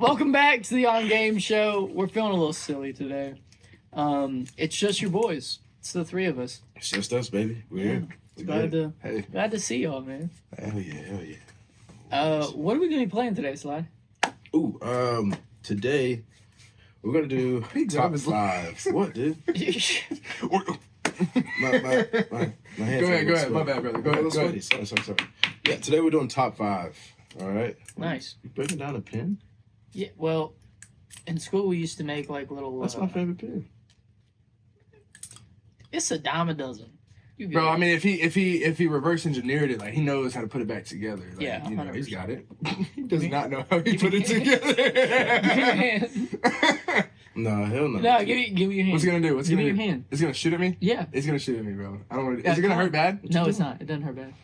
Welcome back to the On Game Show. We're feeling a little silly today. It's just your boys. It's the three of us. It's just us, baby. We're here. Glad to see y'all, man. Hell yeah. What are we gonna be playing today, Sly? Ooh, today we're gonna do top five. What, dude? My hands Go ahead. My bad, brother. Go ahead. Sorry. Yeah, today we're doing top five. All right. Nice. You breaking down a pen? Yeah. Well, in school we used to make like little. That's my favorite pen. It's a dime a dozen. Bro, I mean, if he reverse engineered it, like he knows how to put it back together. Like, Yeah, you know, 100%. he's got it. He does not know how he put it together. No, hell no. No, give me your hand. What's he gonna do? Give me your hand. It's gonna shoot at me. Yeah. It's gonna shoot at me, bro. I don't want to. Is it gonna hurt bad? No, it's not. It doesn't hurt bad.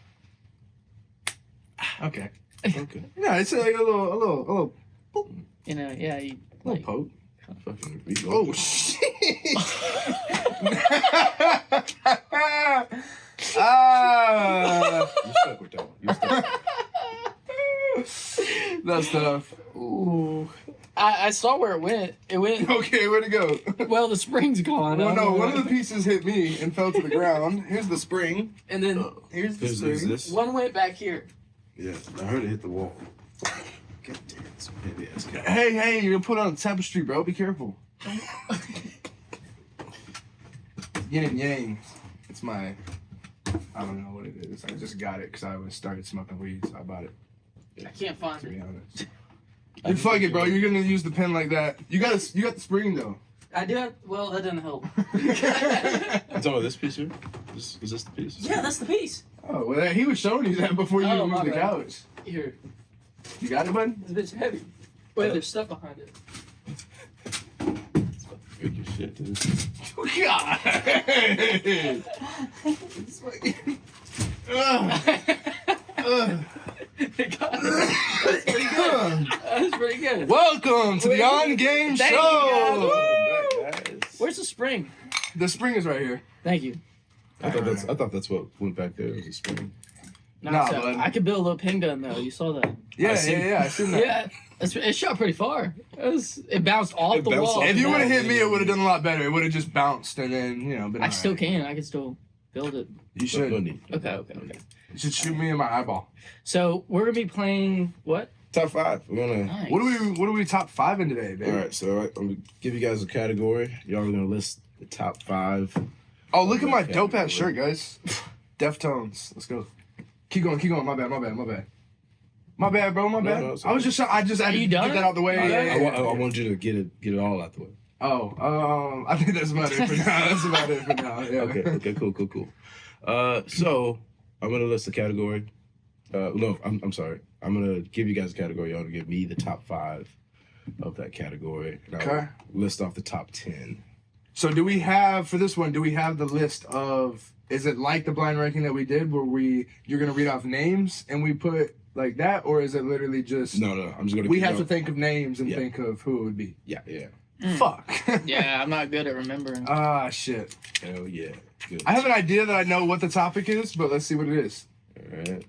Okay. Okay. Yeah, it's like a little You know, yeah. You, little poke. Fucking. Oh shit! You stuck with that one. You stuck. That's tough. ooh. I saw where it went. It went. Okay, where'd it go? Well, the spring's gone. Well, no, one of the pieces hit me and fell to the ground. Here's the spring. And then Here's the Who's spring. this? one went back here. Yeah, I heard it hit the wall. God damn it. So heavy ass guy. Hey, you're gonna put on tapestry, bro. Be careful. Yin and yang. It's my. I don't know what it is. I just got it because I started smoking weed, so I bought it. I can't find To be it. honest. Dude, fuck it, bro. You're gonna use the pen like that. You got the spring though. I did. Well, that doesn't help. You talking about this piece here? Is this the piece? Yeah, that's the piece. Oh well, he was showing you that before you Oh, even my moved the bad. couch. Here, You got it, bud? this bit's heavy. Wait, there's stuff behind it. Freak your shit, dude. God. It's like- That's pretty good. That's pretty good. Welcome to the On Game Thank you, Show. Guys. Where's the spring? The spring is right here. Thank you. I thought that's what went back there. It was a spring. Nah, so bud. I could build a little pin gun though. You saw that? Yeah, I see. I seen that. Yeah, it shot pretty far. It bounced off It the bounced wall. off If you Yeah. would have hit me, it would have done a lot better. It would have just bounced and then, been I still alright. can. I can still build it. You should. No need. Okay. You should shoot me in my eyeball. So we're gonna be playing what? Top five. We're gonna. Nice. What are we top 5 in today, baby? All right, so I'm gonna give you guys a category. Y'all are gonna list the top five. Oh, look at my Okay. dope ass shirt, guys. Deftones. Let's go. Keep going. My bad, bro. My bad. no, it's I just had to you get done? that out the way. Yeah. I want you to get it all out the way. Oh, I think that's about it for now. Yeah. Okay, cool. So I'm gonna list the category. No, I'm sorry. I'm gonna give you guys a category. Y'all to give me the top five of that category. And I'll Okay. list off the top 10. So do we have the list of, is it like the blind ranking that we did where you're going to read off names and we put like that, or is it literally just, No, I'm just gonna. we keep have going. to think of names and Yeah. think of who it would be? Yeah. Fuck. Yeah, I'm not good at remembering. Ah, shit. Hell yeah. Good. I have an idea that I know what the topic is, but let's see what it is. All right.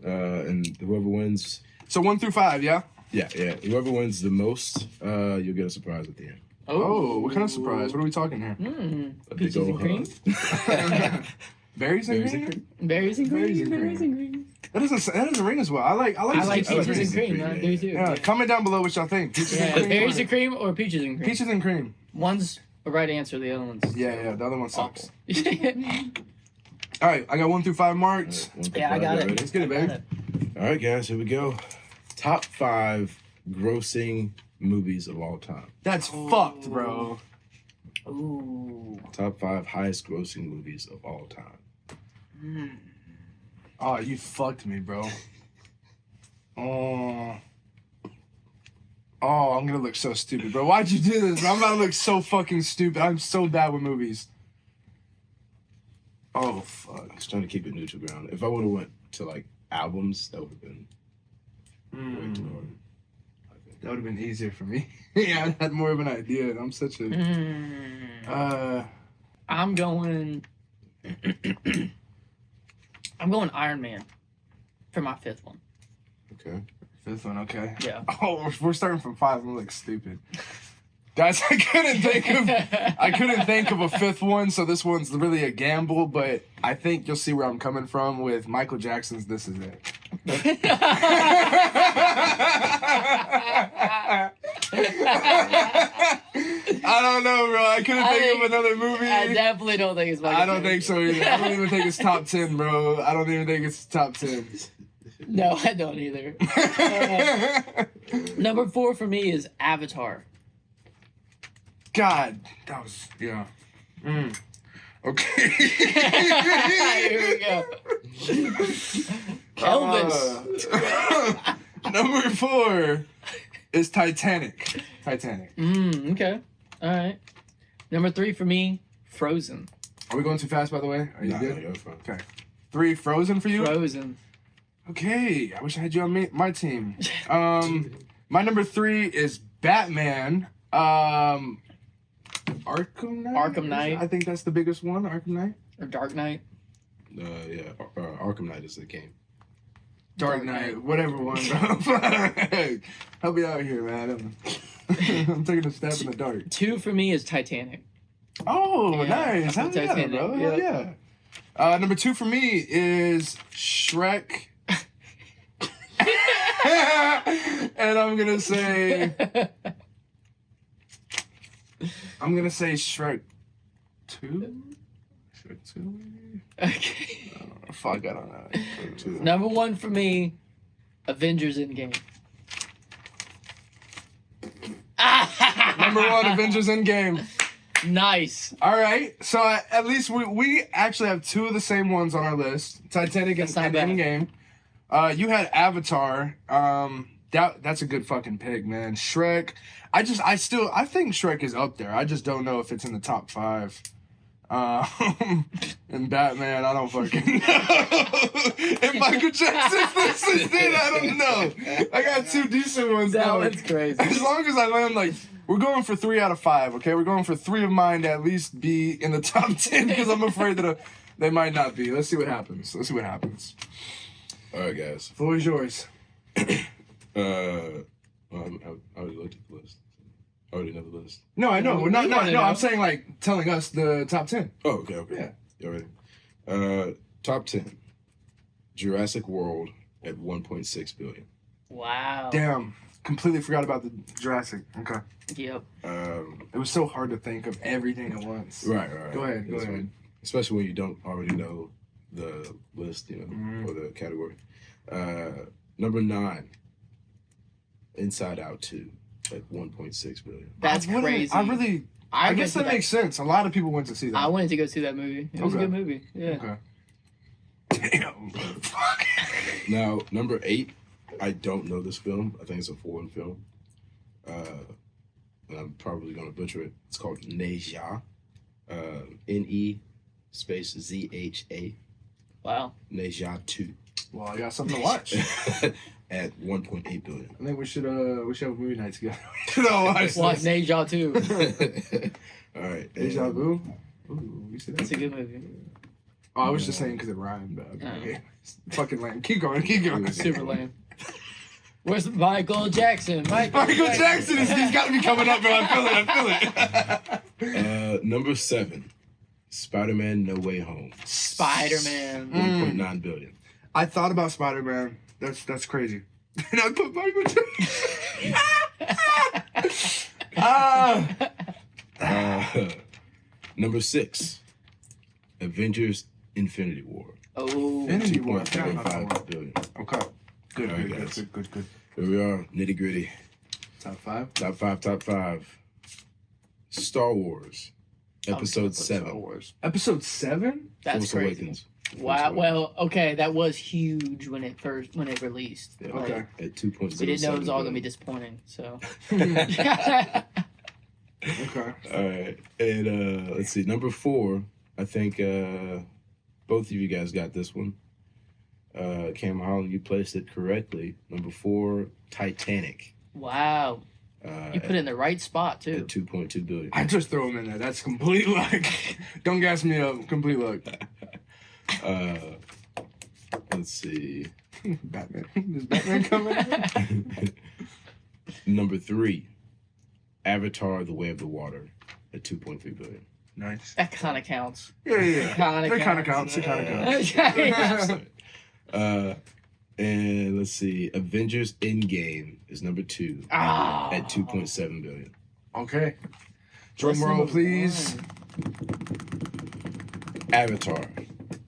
And whoever wins. So 1 through 5, yeah? Yeah. Whoever wins the most, you'll get a surprise at the end. Oh, what kind of surprise? What are we talking here? A Peaches big and old cream. hug. Berries and Berries and cream? Berries and Berries cream. and Berries and cream. That doesn't ring as well. I like I like peaches peaches and cream. cream, I yeah, do too. Yeah, comment down below what y'all think. Peaches Yeah, and cream. berries and cream or peaches and cream. Peaches and cream. One's a right answer. The other one's Yeah, the other one sucks. awful. All right, I got 1 through 5 marked. Yeah, I got it. Let's get it, baby. All right, guys, here we go. Top 5 grossing movies of all time. That's fucked, bro. Ooh. Top 5 highest grossing movies of all time. Oh, you fucked me, bro. Oh, I'm gonna look so stupid, bro. Why'd you do this, bro? I'm about to look so fucking stupid. I'm so bad with movies. Oh, fuck. I was trying to keep it neutral ground. If I would have went to like albums, that would have been way too hard. That would have been easier for me. Yeah, I had more of an idea. I'm such a. I'm going. I'm going Iron Man for my fifth one. Okay. Fifth one, okay. Yeah. Oh, we're starting from 5. I'm like stupid. Guys, I couldn't think of a fifth one, so this one's really a gamble, but I think you'll see where I'm coming from with Michael Jackson's This Is It. I don't know, bro. I couldn't think of another movie. I definitely don't think it's Michael I don't think so either. I don't even think it's top 10, bro. I don't even think it's top 10. No, I don't either. Number 4 for me is Avatar. God, that was, yeah. Okay. Here we go. Elvis. Number 4 is Titanic. Titanic. Okay. All right. Number 3 for me, Frozen. Are we going too fast, by the way? Are you Nah, good? you're fine. Okay. 3, Frozen for you? Frozen. Okay. I wish I had you on my team. My number 3 is Batman. Arkham Knight? Arkham Knight. I think that's the biggest one, Arkham Knight. Or Dark Knight. Yeah, Arkham Knight is the game. Dark Knight, whatever one, bro. Help me out here, man. I'm taking a stab in the dark. 2 for me is Titanic. Oh, Yeah, nice. Hell yeah, Titanic, bro. yeah. Hell yeah. Number 2 for me is Shrek. And I'm gonna say Shrek 2? Shrek 2 maybe? Okay. Fuck, I don't know. Shrek 2. Number 1 for me, Avengers Endgame. Number 1, Avengers Endgame. Nice. All right, so at least we actually have 2 of the same ones on our list: Titanic and That's not bad. Endgame. You had Avatar. That's a good fucking pick, man. Shrek. I think Shrek is up there. I just don't know if it's in the top 5. And Batman, I don't fucking know. And Michael Jackson's This Is It, I don't know. I got 2 decent ones That now. one's crazy. As long as I land like. We're going for 3 out of 5, okay? We're going for 3 of mine to at least be in the top 10 because I'm afraid that they might not be. Let's see what happens. All right, guys. Floor is yours. I already looked at the list. I already know the list. No, I know. We No, wanna know. I'm saying like telling us the top 10. Oh, okay. Yeah. You already? Top 10. Jurassic World at 1.6 billion. Wow. Damn. Completely forgot about the Jurassic. Okay. Yep. It was so hard to think of everything at once. Right. Go ahead. That's fine. Especially when you don't already know the list, or the category. Number 9, Inside Out 2 at 1.6 billion. That's crazy. I guess that makes sense. A lot of people went to see that. I wanted to go see that movie. It was a Okay. good movie. Yeah. Okay. Damn. Fuck. Now, number 8, I don't know this film. I think it's a foreign film. And I'm probably going to butcher it. It's called Neja. N-E space Z-H-A. Wow. Neja 2. Well, I got something to watch. At 1.8 billion. I think we should have a movie night together. Watch What? this. Neja too. All right. Deja vu. Ooh, you see that? That's a good movie. Oh, I was just saying because it rhymed. But okay. Oh. Fucking lame. Keep going. Super lame. Where's Michael Jackson? Michael Jackson he's got to be coming up, bro. I feel it. Number 7, Spider-Man: No Way Home. Spider-Man. 1.9 billion. I thought about Spider-Man. That's crazy. And I put Michael Jackson. Number 6, Avengers: Infinity War. Oh. Infinity War. 2.75 billion. Okay. Good, All right, guys. good. Here we are, nitty gritty. Top 5. Top 5. Star Wars, Episode Star 7. Wars. Episode 7? That's Force crazy. Awakens. Wow. Well, okay, that was huge when it released. Yeah, Like, Okay. At 2.07. We didn't know it was all gonna be disappointing. So. Okay. All right, and let's see. Number 4, I think both of you guys got this one. Cam Holland, you placed it correctly. Number 4, Titanic. Wow. You put it in the right spot too. At 2.2 billion. I just throw him in there. That's complete luck. Don't gas me up. Complete luck. Let's see. Batman. Is Batman coming? Number 3, Avatar: The Way of the Water at 2.3 billion. Nice. That kind of counts. Yeah. Kinda It kind of counts. counts. It kind of counts. Yeah. And let's see, Avengers Endgame is number 2 Ah. at 2.7 billion. Okay. Drum What's roll, number please. one? Avatar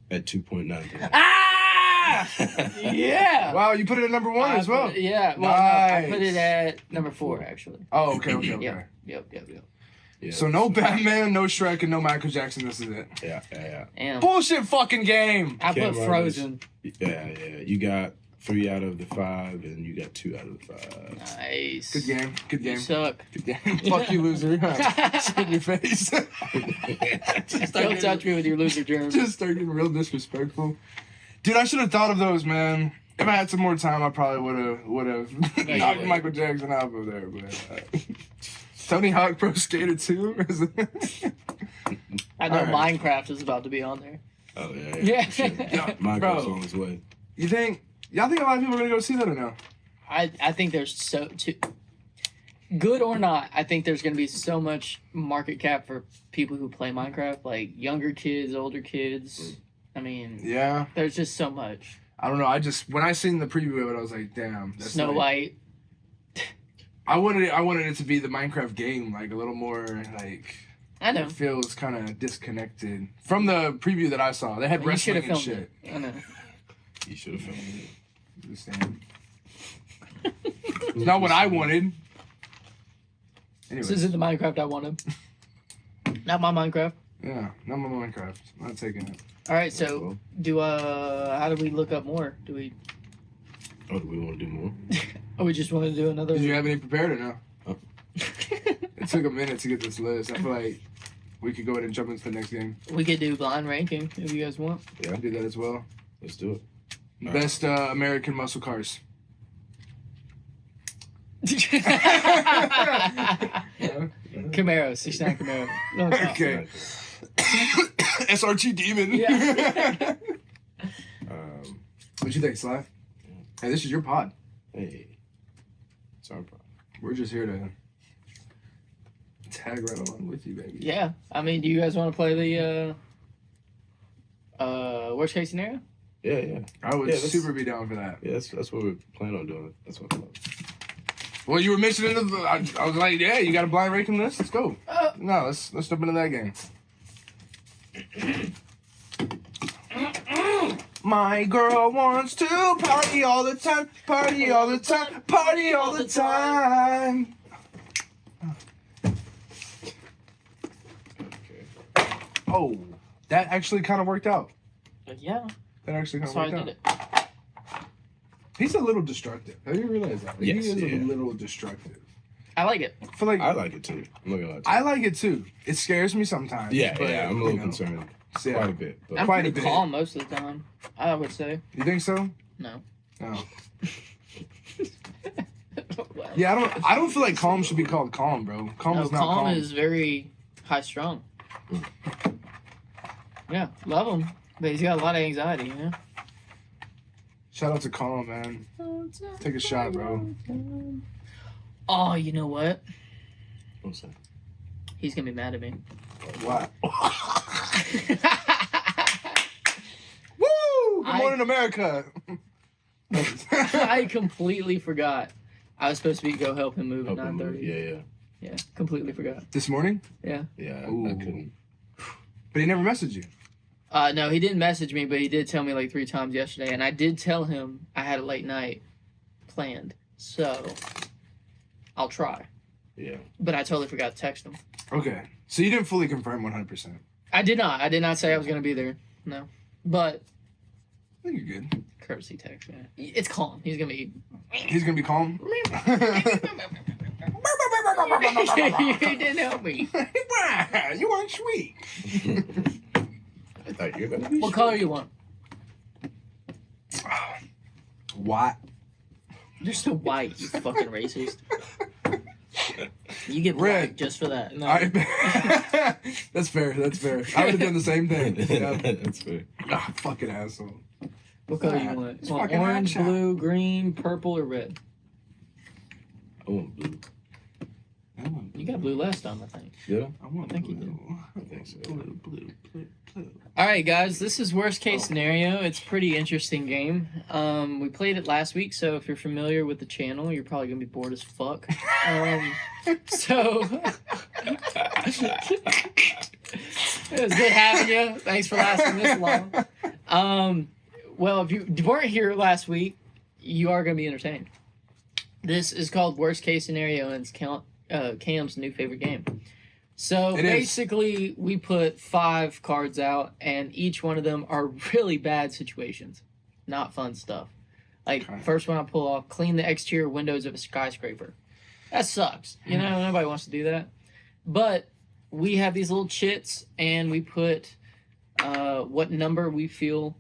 at 2.9 billion. Ah! Yeah. Wow, you put it at number 1 as well. Yeah. Well, no, I Nice. put it at number 4 actually. Oh, okay. Yep. Yeah, So no Batman, no Shrek, and no Michael Jackson. This is it. Yeah. Damn. Bullshit fucking game. I put Cameron Frozen. Yeah. You got 3 out of the 5, and you got 2 out of the 5. Nice. Good game. Good You game. suck. Good game. Fuck you, loser. Spit in your face. Don't touch me with your loser germs. Just start getting real disrespectful. Dude, I should have thought of those, man. If I had some more time, I probably would have you knocked would've. Michael Jackson out of there. But Tony Hawk Pro Skater 2. I know All right. Minecraft is about to be on there. Oh yeah. Yeah. Sure. Yeah, Minecraft's bro. on his way. Y'all think a lot of people are gonna go see that or no? I think there's good or not, I think there's going to be so much market cap for people who play Minecraft, like younger kids, older kids. I mean, Yeah, there's just so much. I don't know. When I seen the preview of it, I was like, damn. That's Snow like- White. I wanted it to be the Minecraft game, like a little more like. I know. It feels kind of disconnected from the preview that I saw. They had You should wrestling have and filmed shit. it. I know. You should have filmed it. Just saying. It's not what I wanted. This Anyway, isn't the Minecraft I wanted. Not my Minecraft. yeah, not my Minecraft. I'm not taking it. All right, so how do we look up more? Do we Oh, do we want to do more? or we just want to do another? Did you have any prepared or no? Oh. It took a minute to get this list. I feel like we could go ahead and jump into the next game. We could do blind ranking if you guys want. I can do that as well. Let's do it. All right. Best American muscle cars. Camaro, 69 Camaro. No, it's not. Okay. SRT Demon. Yeah. What you think, Sly? Hey, this is your pod. Hey. It's our problem. We're just here to tag right along with you, baby. Yeah, I mean, do you guys want to play the worst case scenario? Yeah. I would Yeah, that's- super be down for that. Yeah, that's what we're planning on doing. That's what I thought. Well, you were mentioning I was like, yeah, you got a blind ranking list? Let's go. Uh, No, let's jump into that game. My girl wants to party all the time, party all the time, party all the time. Okay. Oh, that actually kind of worked out. yeah, That actually kind so of I worked did out. it. He's a little destructive. Have you realized that? Like, Yes, he is a yeah. little destructive. I like it. I feel like I like it too. I'm not gonna lie to you. I like it too. It scares me sometimes. Yeah, but, I'm a little you know, concerned. yeah. Quite a bit. But I'm Quite a pretty bit. calm most of the time. I would say You think so? no. No. Well, Yeah, I don't feel like calm should be called calm, bro. Calm no, is not calm calm. is very high strung. Yeah, love him, but he's got a lot of anxiety. You know. Shout out to Calm, man. Take a shot, bro. Oh, you know what? what's that? He's gonna be mad at me. What? Woo! Good morning, America. I completely forgot. I was supposed to be go help him move at Help him move. 9:30. Yeah. Yeah, completely forgot. This morning? Yeah. Yeah, Ooh. I couldn't. But he never messaged you. No, he didn't message me, but he did tell me like 3 times yesterday, and I did tell him I had a late night planned, so I'll try. Yeah. But I totally forgot to text him. Okay. So you didn't fully confirm 100%. I did not. I did not say I was gonna be there. No, but I think you're good. courtesy text. Yeah. It's calm. He's gonna be. He's going to be calm. You didn't help me. You aren't sweet. I thought you were gonna be. What color you want? What? You're so white, you fucking racist. You get Red. black just for that. No. All right. That's fair. That's fair. I would have done the same thing. Yeah. That's fair. Ah, fucking asshole. What color Yeah, you want? it's You want fucking orange, action. blue, green, purple, or red? I want blue. Purple or red? I want blue. You got blue last time, I think. Yeah, I want I think you blue. I think so. Blue. All right, guys, this is worst case scenario. It's a pretty interesting game. We played it last week, so if you're familiar with the channel, you're probably gonna be bored as fuck. So it was good having you. Thanks for lasting this long. Well, if you weren't here last week, you are gonna be entertained. This is called worst case scenario, and it's Cam's new favorite game. So It is. basically, we put 5 cards out, and each one of them are really bad situations, not fun stuff. Like Okay. first one I pull off: clean the exterior windows of a skyscraper. That sucks. You know, nobody wants to do that. But we have these little chits, and we put what number we feel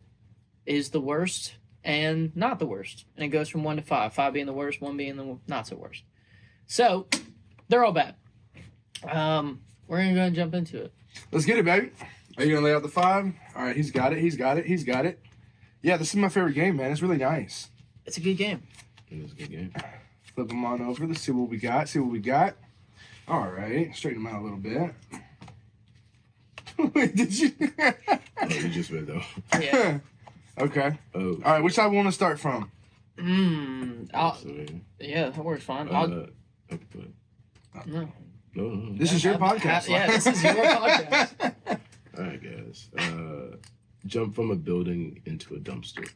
is the worst and not the worst, and it goes from 1 to 5. 5 being the worst, 1 being the not so worst. So they're all bad. We're gonna go and jump into it. Let's get it, baby. Are you gonna lay out the 5? All right, he's got it. Yeah, this is my favorite game, man. It's really nice. It's a good game. it was a good game. Flip them on over. Let's see what we got. All right, straighten them out a little bit. Wait, did you? Oh, you just read though. Yeah. Okay. Oh, All right, which side we want to start from? Yeah, that works fine. I could put. No. No. This is your podcast. Yeah, this is your podcast. All right, guys. Jump from a building into a dumpster.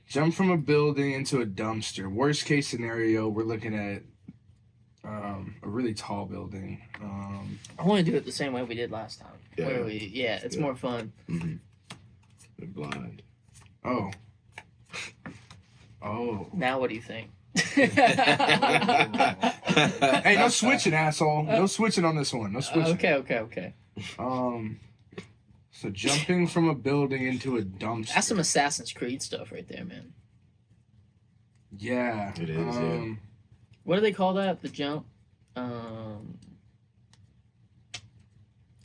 Jump from a building into a dumpster. Worst case scenario, we're looking at a really tall building. I want to do it the same way we did last time. Yeah. It's more fun. Mm-hmm. They're blind. Oh. Now, what do you think? Hey, no switching, asshole. No switching on this one. No switching. Okay. So jumping from a building into a dumpster. That's some Assassin's Creed stuff right there, man. Yeah. It is, yeah. What do they call that? The jump?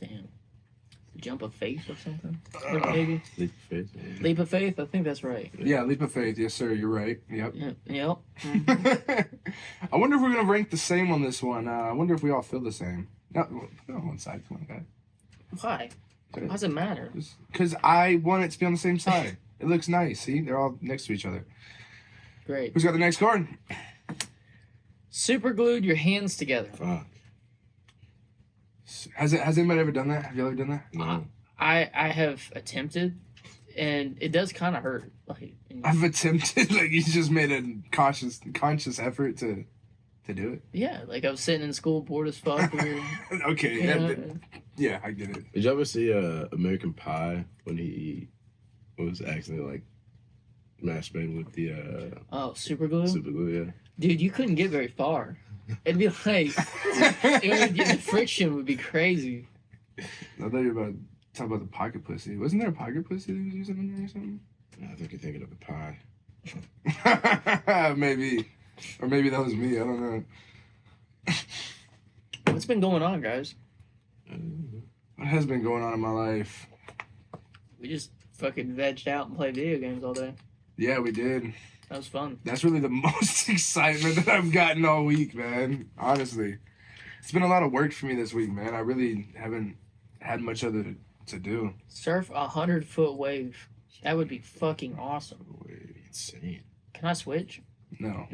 Damn. The jump of faith or something? Maybe? Leap of faith. Leap of faith? I think that's right. Yeah, leap of faith. Yes, sir. You're right. Yep. Yep. I wonder if we're gonna rank the same on this one. I wonder if we all feel the same. No, put it on one side. Come on, guys. Why? Why does it matter? Because I want it to be on the same side. It looks nice. See, they're all next to each other. Great. Who's got the next card? Super glued your hands together. Fuck. Has anybody ever done that? Have you ever done that? No. I have attempted, and it does kind of hurt. Like, I've attempted. Like you just made a conscious effort to do it. yeah, like I was sitting in school bored as fuck. Okay. Yeah, I get it. Did you ever see American Pie when he was accidentally like masturbating with the Super glue? super glue? Yeah. Dude, you couldn't get very far. It'd be like, the friction would be crazy. I thought you were about to talk about the pocket pussy. Wasn't there a pocket pussy that he was using in there or something? I think you're thinking of the pie. Maybe. Or maybe that was me. I don't know. What's been going on, guys? What has been going on in my life? We just fucking vegged out and played video games all day. Yeah, we did. That was fun. That's really the most excitement that I've gotten all week, man. Honestly. It's been a lot of work for me this week, man. I really haven't had much other to do. Surf 100-foot wave. That would be fucking awesome. Wait, insane. Can I switch? No.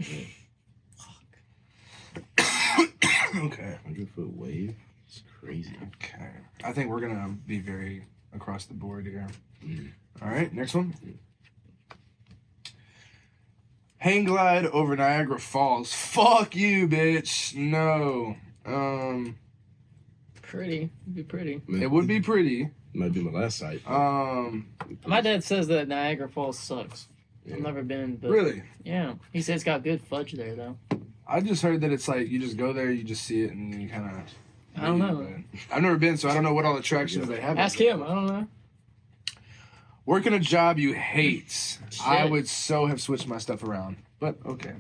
Okay. 100-foot wave. It's crazy. Okay. I think we're going to be very across the board here. Mm. All right, next one. Hang glide over Niagara Falls. Fuck you, bitch. No. Pretty. It'd be pretty. It would be pretty. Might be my last site. My dad says that Niagara Falls sucks. Yeah. I've never been, but Really? yeah. He says it's got good fudge there, though. I just heard that it's like you just go there, you just see it, and you kind of. I don't know. I've never been, so I don't know what all attractions they have. Ask him. I don't know. Working a job you hate. I Shit. would so have switched my stuff around, but okay.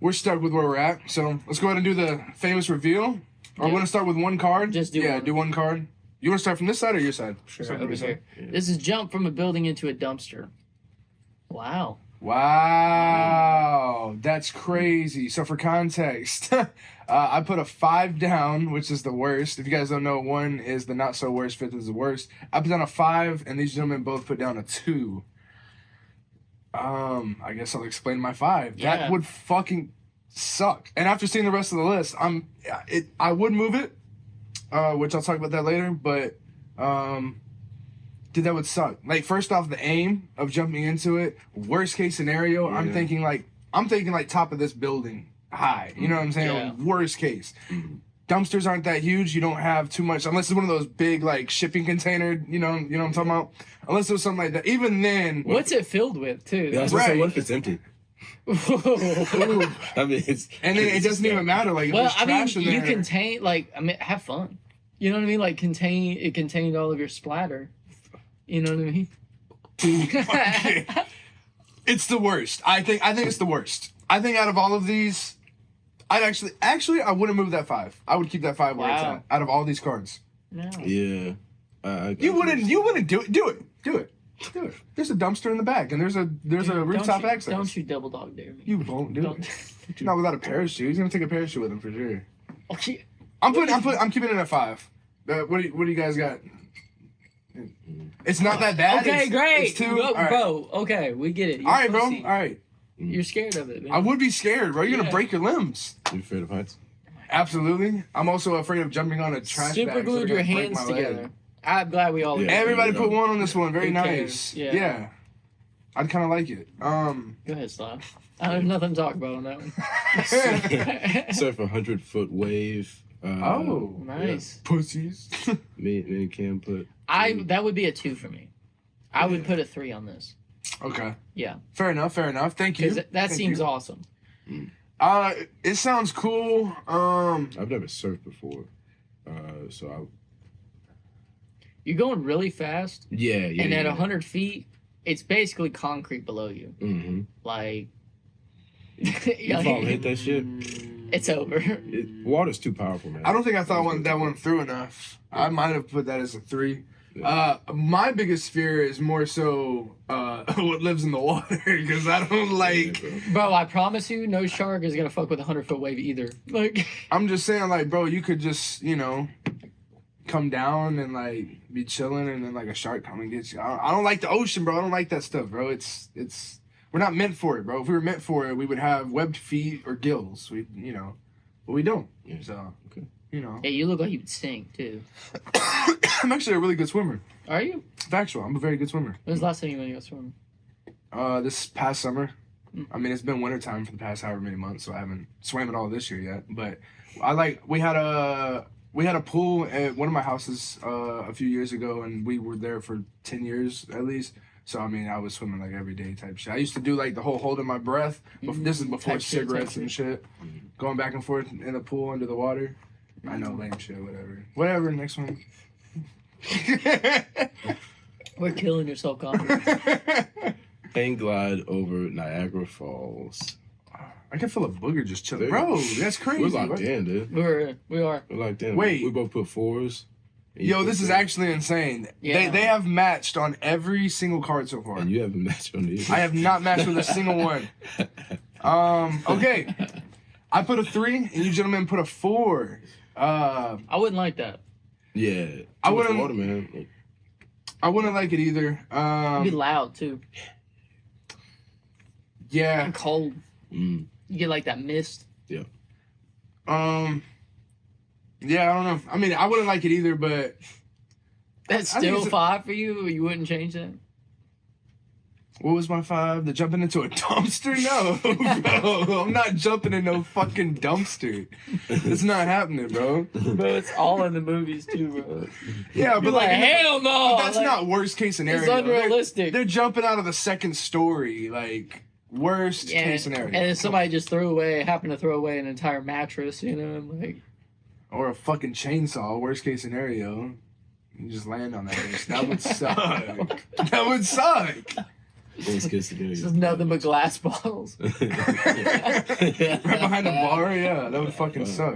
We're stuck with where we're at, so let's go ahead and do the famous reveal. Or Yeah. want to start with one card? Just do one. do one card. You want to start from this side or your side? Sure, Start from over your here. side. This is jump from a building into a dumpster. Wow. Wow, that's crazy. So for context, I put a 5 down, which is the worst. If you guys don't know, 1 is the not so worst, 5th is the worst. I put down a 5, and these gentlemen both put down a 2. I guess I'll explain my 5. Yeah. That would fucking suck. And after seeing the rest of the list, I would move it, which I'll talk about that later. But dude, that would suck. Like, first off, the aim of jumping into it. Worst case scenario, Yeah. I'm thinking like top of this building high. You know what I'm saying? Yeah. Worst case. Mhm. Dumpsters aren't that huge. You don't have too much unless it's one of those big like shipping container. You know what I'm talking about. Unless it was something like that. Even then, What's it filled with, too? Yeah, I was gonna say, Right. what if it's empty? Well, I mean, it's and then it doesn't even matter. Like, if there's I mean, trash in you there. contain, like, I mean, have fun. You know what I mean? Like, it contained all of your splatter. You know what I mean? It's the worst. I think it's the worst. I think out of all of these, I'd actually I wouldn't move that 5. I would keep that 5 where it's Wow. at. Out of all these cards, No. yeah. you wouldn't do it. Do it. There's a dumpster in the back, and there's a rooftop access. Don't you double dog dare me. You won't do Don't. it. Not without a parachute. He's gonna take a parachute with him for sure. Okay. I'm keeping it at 5. What do you guys got? It's not that bad. Okay, It's- great. It's 2. Bro, All right. bro, okay, we get it. All right, bro. pussy. All right. You're scared of it, man. I would be scared, bro. You're gonna Yeah. break your limbs. You afraid of heights? Absolutely. I'm also afraid of jumping on a trash Super bag. so glued they're your gonna break hands my leg. together. I'm glad we all Yeah. agree. Everybody Yeah. put 1 on this one. Very Who nice. cares? Yeah. I'd kind of like it. Go ahead, Slav. I have nothing to talk about on that one. Surf 100-foot wave. Oh, Nice. pussies. Me and Cam put. That would be a 2 for me. I would put a 3 on this. Okay. Yeah. Fair enough. Thank you. Because that Thank seems you. awesome. It sounds cool. I've never surfed before, so You're going really fast, yeah. and at 100 feet, it's basically concrete below you. Mm-hmm. Like, You fall and hit that shit. it's over. Water's too powerful, man. I don't think I thought that one through enough. I might have put that as a 3. My biggest fear is more so what lives in the water because I don't like. Yeah, Bro, I promise you, no shark is gonna fuck with a 100-foot wave either. Like, I'm just saying, like, bro, you could just, come down and like be chilling, and then like a shark come and get you. I don't like the ocean, bro. I don't like that stuff, bro. It's we're not meant for it, bro. If we were meant for it, we would have webbed feet or gills. But we don't. Yeah. So, Okay. hey, you look like you would sink too. I'm actually a really good swimmer. Are you? Factual. I'm a very good swimmer. When's the last time you went to go swimming? This past summer. Mm. I mean, it's been wintertime for the past however many months, so I haven't swam at all this year yet. But we had a pool at one of my houses a few years ago, and we were there for 10 years at least. So I mean, I was swimming like every day type shit. I used to do like the whole holding my breath. This is before Type shit, cigarettes type and shit. Mhm. Going back and forth in the pool under the water. I know, lame shit. Whatever. Next one. We're killing your self confidence. Hang glide over Niagara Falls. I can feel a booger just chilling. Dude. Bro, that's crazy. We're locked in, dude. We are. We're locked in. Wait. We both put 4s. And you Yo, put this is 3s. actually insane. Yeah. They have matched on every single card so far. And you haven't matched on these. I have not matched with a single one. Okay. I put a 3, and you gentlemen put a 4. I wouldn't like that. Yeah. I Too much wouldn't- water, man. I wouldn't like it either. It'd be loud too. Yeah. And cold. Mm. You get like that mist. Yeah, I don't know. I mean, I wouldn't like it either, but That's I think still it's a- 5 for you? You wouldn't change that? what was my 5? The jumping into a dumpster? No, bro. I'm not jumping in no fucking dumpster. It's not happening, bro. Bro, it's all in the movies too, bro. Yeah, But but like, hell no! but that's Like, not worst case scenario. It's unrealistic. They're jumping out of the second story, like worst Yeah, case scenario. and then somebody just happened to throw away an entire mattress, you know, and like, Or a fucking chainsaw, worst case scenario. You just land on that bitch. That would suck. That would suck. Worst case scenario. this is nothing but glass bottles. Right behind the bar, yeah, that would fucking suck.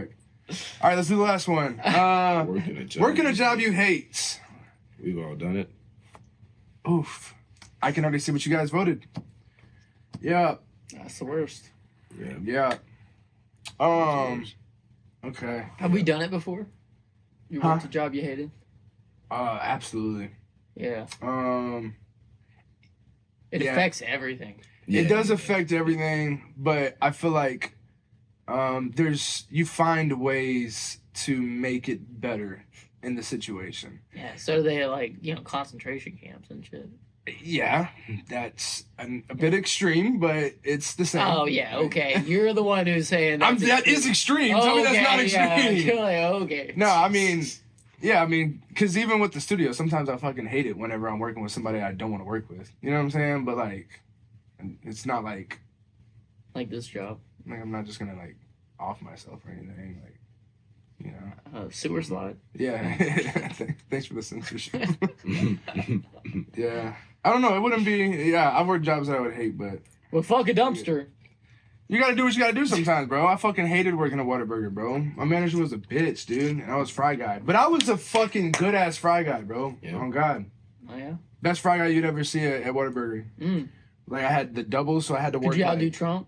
All right, let's do the last one. Working a job. Working a job you hate. We've all done it. Oof. I can already see what you guys voted. Yeah. That's the worst. Yeah. Yeah. Okay. Have we done it before? You worked a job you hated? Absolutely. Yeah. It Yeah. affects everything. Yeah. It does affect everything, but I feel like you find ways to make it better in the situation. Yeah. So they concentration camps and shit. Yeah, that's a bit extreme, but it's the same. Oh yeah. Okay. You're the one who's saying That is extreme. Tell me that's not extreme. Yeah. You're like, okay. No, I mean, yeah, because even with the studio, sometimes I fucking hate it whenever I'm working with somebody I don't want to work with. You know what I'm saying? But like, it's not like this job. I'm not just gonna like off myself or anything. Like, you know. Sewer slide. Yeah. Thanks for the censorship. Yeah. I don't know. It wouldn't be. Yeah, I've worked jobs that I would hate, but Well, fuck a dumpster. you gotta do what you gotta do sometimes, bro. I fucking hated working at Whataburger, bro. My manager was a bitch, dude, and I was fry guy. But I was a fucking good ass fry guy, bro. Yeah. Oh God. Oh yeah. Best fry guy you'd ever see at Whataburger. Mm. Like I had the doubles, so I had to work. Could you outdo like, Trump?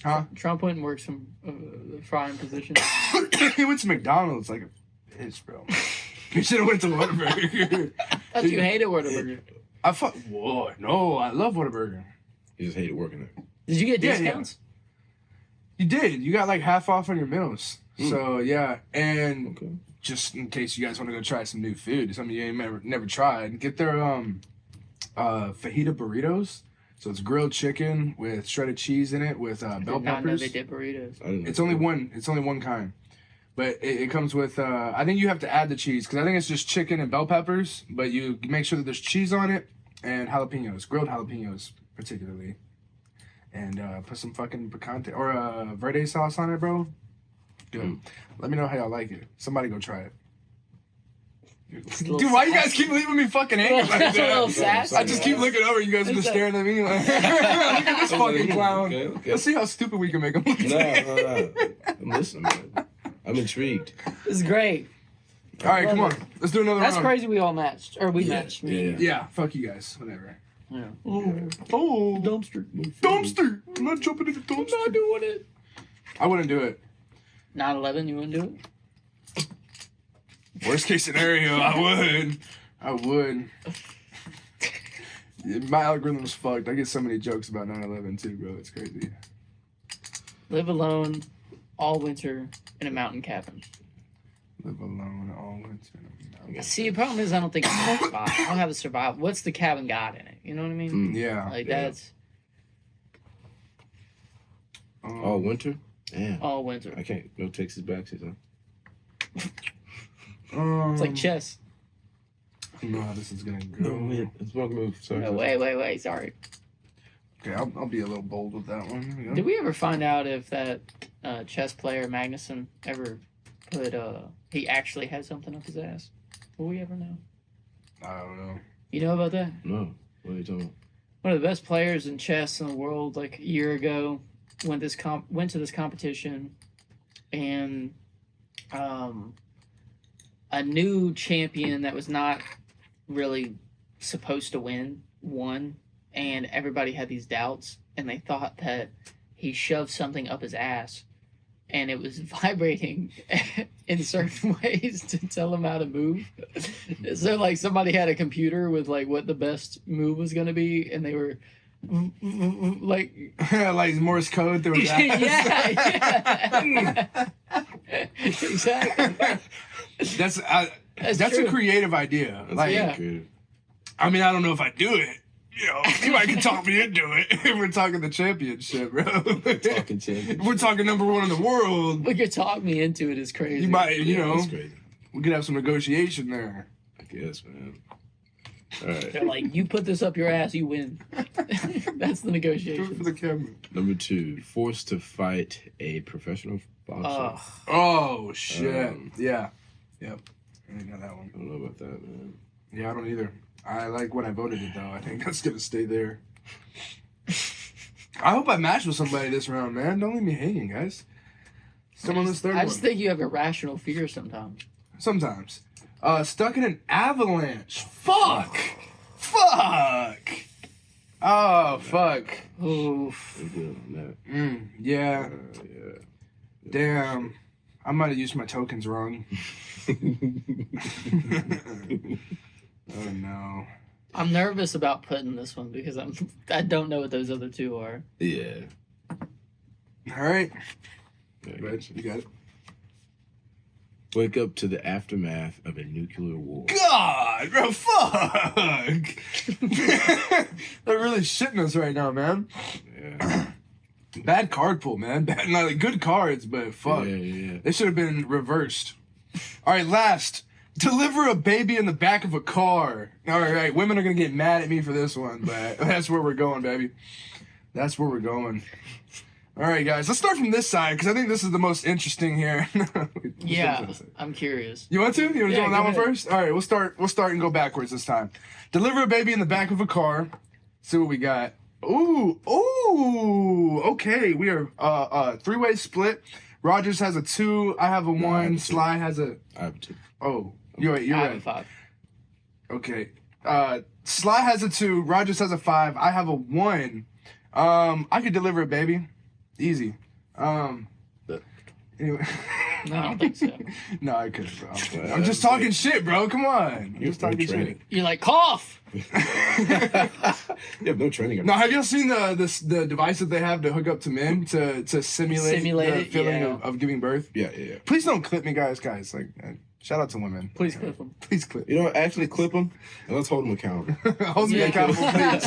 Huh? Trump went and worked some frying position. He went to McDonald's like a bitch, bro. He should have went to Whataburger. I thought you hated Whataburger. Whoa, no, I love Whataburger. You just hated working there. Did you get Yeah, yeah. discounts? You did. You got like half off on your meals. So yeah, and Okay. just in case you guys want to go try some new food, something you ain't never tried, get their fajita burritos. So it's grilled chicken with shredded cheese in it with I bell did not know peppers. they did burritos. I didn't know It's only one. It's only one kind, but it comes with. I think you have to add the cheese because I think it's just chicken and bell peppers. But you make sure that there's cheese on it and jalapenos, grilled jalapenos particularly, and put some fucking picante or verde sauce on it, bro. Good. Let me know how y'all like it. Somebody go try it. little Dude, why you guys sassy. keep leaving me fucking hanging like It's a little that? sassy. I just keep looking over. You guys are just staring at me like, look at this fucking clown. Okay. Let's see how stupid we can make him look. No. I'm listening, man. I'm intrigued. This is great. All right, come on. Let's do another That's round. crazy. We all matched, or we Yeah, matched. yeah. Yeah, fuck you guys. Whatever. Yeah. Oh, Dumpster. dumpster. I'm not jumping in the I'm dumpster. not doing it. I wouldn't do it. 9/11. You wouldn't do it? Worst case scenario, I would. Yeah, my algorithm's fucked. I get so many jokes about 9/11 too, bro. It's crazy. Live alone, all winter in a mountain cabin. Live alone all winter. See, the problem is I don't think I can survive. I don't have to survive. What's the cabin got in it? You know what I mean? Yeah. Like Yeah. that's All winter? Damn. all winter. I can't. No Texas backseat, huh? It's like chess. I know how this is gonna go. It's wrong move. Sorry. No, wait. Sorry. Okay, I'll be a little bold with that one. Here we go. Did we ever find out if that chess player Magnuson ever put he actually had something up his ass? Will we ever know? I don't know. You know about that? No. What are you talking about? One of the best players in chess in the world, like a year ago, went to this competition, and a new champion that was not really supposed to won, and everybody had these doubts, and they thought that he shoved something up his ass, and it was vibrating in certain ways to tell him how to move. So like somebody had a computer with like what the best move was going to be, and they were like like Morse code through his ass. yeah. Exactly. That's That's a true. creative idea. Like, yeah. Good. I mean, I don't know if I do it. You know, you might can talk me into it. If we're talking the championship, bro. Talking champion. If we're talking number one in the world, But you talk me into it is crazy. you might, you Yeah, know, that's crazy. we could have some negotiation there. I guess, man. All right. They're like, you put this up your ass, you win. That's the Do it negotiation. for the camera. Number 2, forced to fight a professional boxer. Oh shit! Um, Yeah, yep. I didn't know that one. I don't know about that, man. Yeah, I don't either. I like when I voted it though. I think that's gonna stay there. I hope I match with somebody this round, man. Don't leave me hanging, guys. Come on this third I one. just think you have irrational fear sometimes. Sometimes. Stuck in an avalanche. Fuck. Oh, fuck. Oof. I'm good on Yeah. that. Yeah. Damn. I might have used my tokens wrong. Oh, no. I'm nervous about putting this one because I don't know what those other two are. Yeah. All right. Yeah, Reg, you got it. Wake up to the aftermath of a nuclear war. God, bro, fuck. They're really shitting us right now, man. Yeah. Bad card pull, man. Bad, not like good cards, but fuck. Yeah. They should have been reversed. All right, last. Deliver a baby in the back of a car. All right, women are going to get mad at me for this one, but that's where we're going, baby. That's where we're going. All right, guys, let's start from this side because I think this is the most interesting here. Yeah, I'm curious. You want to? You want to Yeah, go on that go one ahead. first? All right, we'll start and go backwards this time. Deliver a baby in the back of a car. See what we got. Ooh, okay. We are three-way split. Rogers has a 2. I have a 1. have a 2. Sly has a. I have 2. Oh, you're I have a right. 5. Okay. Sly has a 2. Rogers has a 5. I have a 1. I could deliver a baby, easy. Anyway. No, I don't think so. No, I couldn't, bro. I'm just talking shit, bro. Come on. I'm You're just talking shit. training. You're like, cough! You have no training. Now, have y'all seen the device that they have to hook up to men to simulate the it, feeling yeah. of giving birth? Yeah. Please don't clip me, guys. Like, shout out to women. Please clip them. Please clip. You know what? Actually clip them and let's hold them accountable. Hold me Yeah. accountable, please.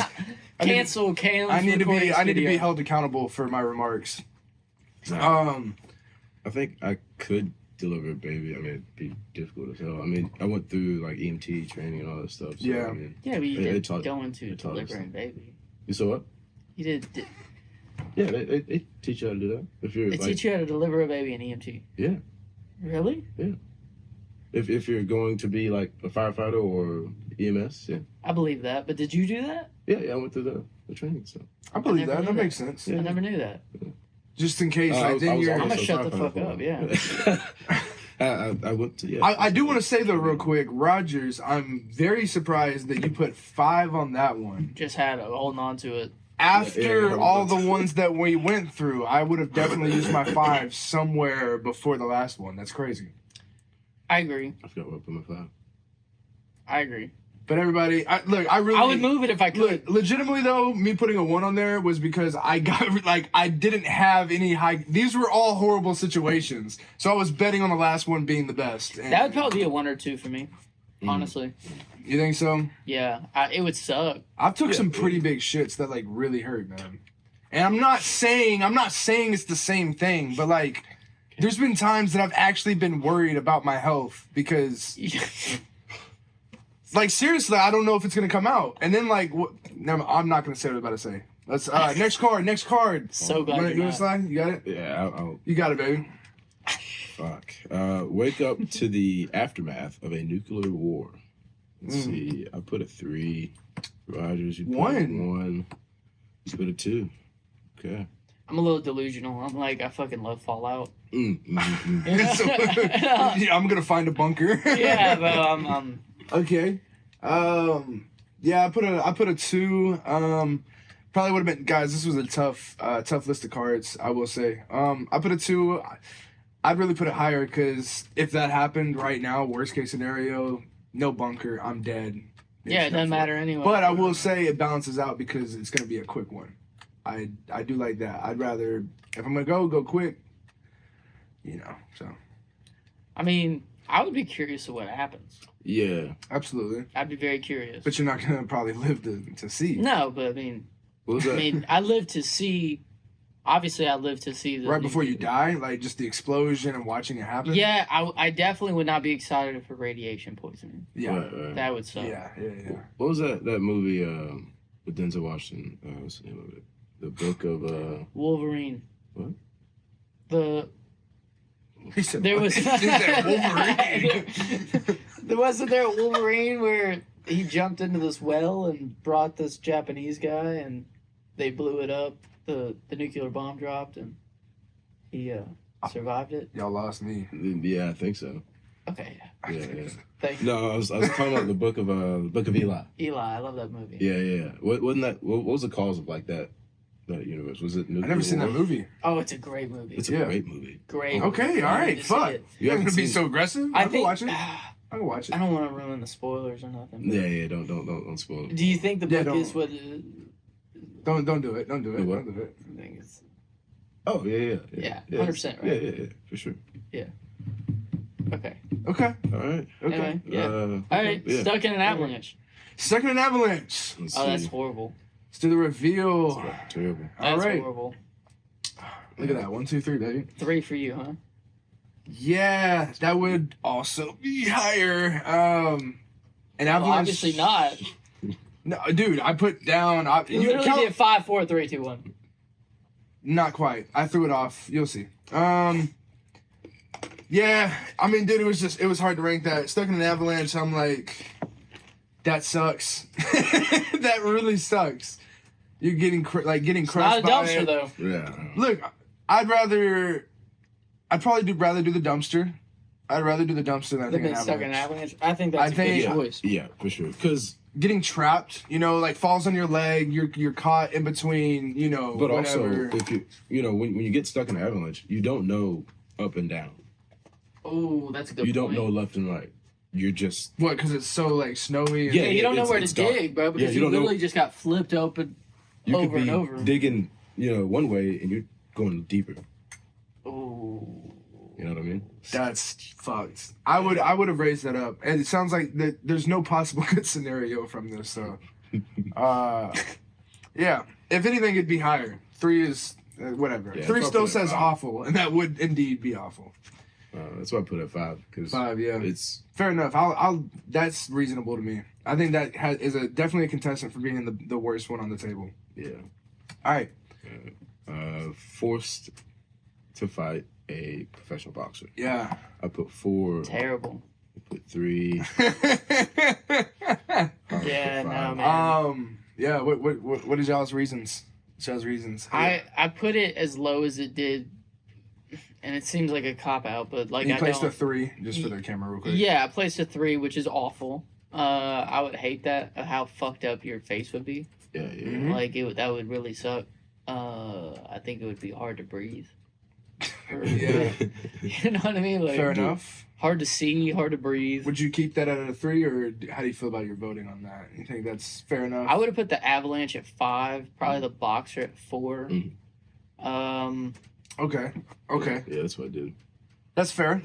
Cancel Cam's I need to recording be video. held accountable for my remarks. Nah, I think I could deliver a baby. I mean, it'd be difficult as hell. I mean, I went through like EMT training and all that stuff. So, Yeah. I mean, Yeah, but you They did taught- go into they taught us. delivering baby. you saw what? You did. Yeah, they teach you how to do that. If you're They like, teach you how to deliver a baby in EMT. Yeah. Really? if you're going to be like a firefighter or EMS, yeah. I believe that. But did you do that? Yeah, I went through the training. So I believe never that. knew That that. makes sense. I never knew that. Just in case, I like, was then you're. I'm gonna also shut the firefighter fuck for up, a yeah. while. I went to, yeah. I do want to say though, real quick, Rogers. I'm very surprised that you put 5 on that one. Just had holding on to it. After Yeah, all that's- the ones that we went through, I would have definitely used my 5 somewhere before the last one. That's crazy. I agree. I forgot what I put my 5. I agree. But everybody, I really. I would move it if I could. Look, legitimately though, me putting a 1 on there was because I got like I didn't have any high. These were all horrible situations, so I was betting on the last one being the best. And That would probably be a 1 or 2 for me. Honestly. you think so? Yeah. It would suck. I've took Yeah, some yeah. pretty big shits that like really hurt, man. And I'm not saying it's the same thing, but like there's been times that I've actually been worried about my health because like seriously, I don't know if it's gonna come out. And then like no, I'm not gonna say what I'm about to say. Let's next card. So glad You you're wanna not. slide? You got it? Yeah, I'll You got it, baby. fuck. Wake up to the aftermath of a nuclear war. Let's see. I put a 3. Rogers, you put 1. a 1. You put a 2. Okay. I'm a little delusional. I'm like, I fucking love Fallout. So, yeah, I'm gonna find a bunker. Yeah, but I'm Okay. Yeah, I put a 2. Probably would have been, guys. This was a tough list of cards. I will say. I put a 2. I'd really put it higher because if that happened right now, worst case scenario, no bunker, I'm dead. yeah, it doesn't matter anyway. But I will say it balances out because it's gonna be a quick one. I do like that. I'd rather if I'm gonna go quick. You know, so I mean, I would be curious of what happens. Yeah. absolutely. I'd be very curious. But you're not gonna probably live to see. No, but I mean, What was that? I live to see. Obviously, I live to see the Right before you die, like just the explosion and watching it happen. Yeah, I definitely would not be excited for radiation poisoning. Yeah. Right. That would suck. Yeah. What was that movie with Denzel Washington? What's the name of it? The book of Wolverine. What? He said, There what? was He said Wolverine. There wasn't there a Wolverine where he jumped into this well and brought this Japanese guy and they blew it up. The nuclear bomb dropped and he survived it. Y'all lost me. Yeah, I think so. Okay. Yeah, yeah. Thank you. No, I was talking about the book of Eli. Eli, I love that movie. Yeah. Wasn't that what was the cause of like that universe? Was it? I've never seen that movie. Oh, it's a great movie. It's a Yeah. great movie. Great. Okay, movie. all You right, need to see fuck. it. You're haven't gonna be seen- so aggressive. I I can think. watch it. I can watch it. I don't want to ruin the spoilers or nothing. but Yeah. Don't spoil it. Do you think the Yeah, book don't. is what? Don't do it. Don't do it. Do what? Don't do it. I think it's. Oh yeah. Yeah, 100%, right? Yeah, for sure. Okay. Okay. All right. Okay. Anyway, yeah. All All right. Yeah. Stuck in an avalanche. Stuck in an avalanche. Let's Oh, that's see. horrible. Let's do the reveal. That's fucking terrible. All That's right. horrible. Look at that. 1, 2, 3, baby. 3 for you, huh? Yeah, that would also be higher. An Well, avalanche. obviously not. No, dude, I put down. You literally did 5, 4, 3, 2, 1. Not quite. I threw it off. You'll see. Yeah. I mean, dude, it was hard to rank that. Stuck in an avalanche. I'm like, that sucks. That really sucks. You're getting getting Not crushed a by dumpster it. though. Yeah. Look, I'd probably rather do the dumpster. I'd rather do the dumpster than I They've think an been stuck in an avalanche. avalanche. I think that's I think- a good choice. Yeah, for sure. Because Getting trapped, like falls on your leg. You're caught in between, but whatever. also if you when you get stuck in an avalanche, you don't know up and down. Oh, that's a good You don't point. know left and right. You're just What? Because it's so snowy. And Yeah, Yeah, you don't know where to it's dark. dig, bro, because Yeah, you you don't know- literally just got flipped open you over could be and over. digging, one way and you're going deeper. Oh. You know what I mean? That's fucked. I would have raised that up, and it sounds like there's no possible good scenario from this. So, yeah. If anything, it'd be higher. 3 is whatever. Yeah, 3 it's still probably says 5. awful, and that would indeed be awful. That's why I put it at 5 because 5, yeah. it's Fair enough. I'll. That's reasonable to me. I think that is definitely a contestant for being the worst one on the table. yeah. All right. Forced to fight a professional boxer. Yeah. I put 4. Terrible. I put 3. Yeah, no, man. Yeah. What is y'all's reasons? Y'all's reasons. I put it as low as it did, and it seems like a cop out, but like You I placed don't. a 3 just for the camera, real quick. Yeah, I placed a 3, which is awful. I would hate that. How fucked up your face would be. Yeah. Mhm. Like that would really suck. I think it would be hard to breathe. Yeah. You know what I mean? Like Fair enough. hard to see, hard to breathe. Would you keep that at a 3, or how do you feel about your voting on that? You think that's fair enough? I would have put the Avalanche at 5, probably the Boxer at 4. Mhm. Okay. Yeah, that's what I did. That's fair.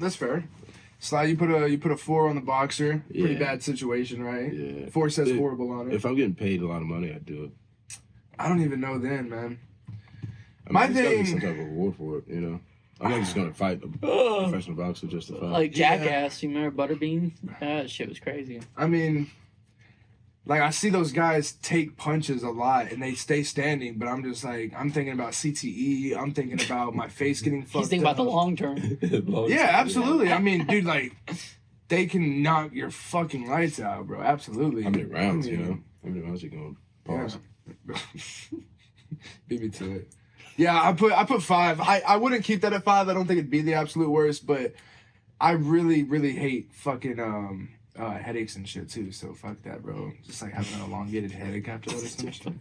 Sly, you put a 4 on the Boxer. Pretty Yeah. bad situation, right? Yeah. 4 says It- horrible on it. If I'm getting paid a lot of money, I'd do it. I don't even know then, man. I mean, My there's gotta be thing- some type of reward for it, I'm not just gonna fight a Ugh. professional boxer just to fight. Like Yeah. Jackass, you remember Butterbean? That shit was crazy. I mean, like I see those guys take punches a lot and they stay standing, but I'm just like I'm thinking about CTE. I'm thinking about my face getting fucked. He's thinking about the up. long term. Yeah, absolutely. I mean, dude, like they can knock your fucking lights out, bro. Absolutely. How many rounds, I mean, How many rounds you going? Pause. Beat me to it. Yeah, I put 5. I wouldn't keep that at 5. I don't think it'd be the absolute worst, but I really, really hate fucking headaches and shit too. So fuck that, bro. Just like having an elongated headache after that or some shit.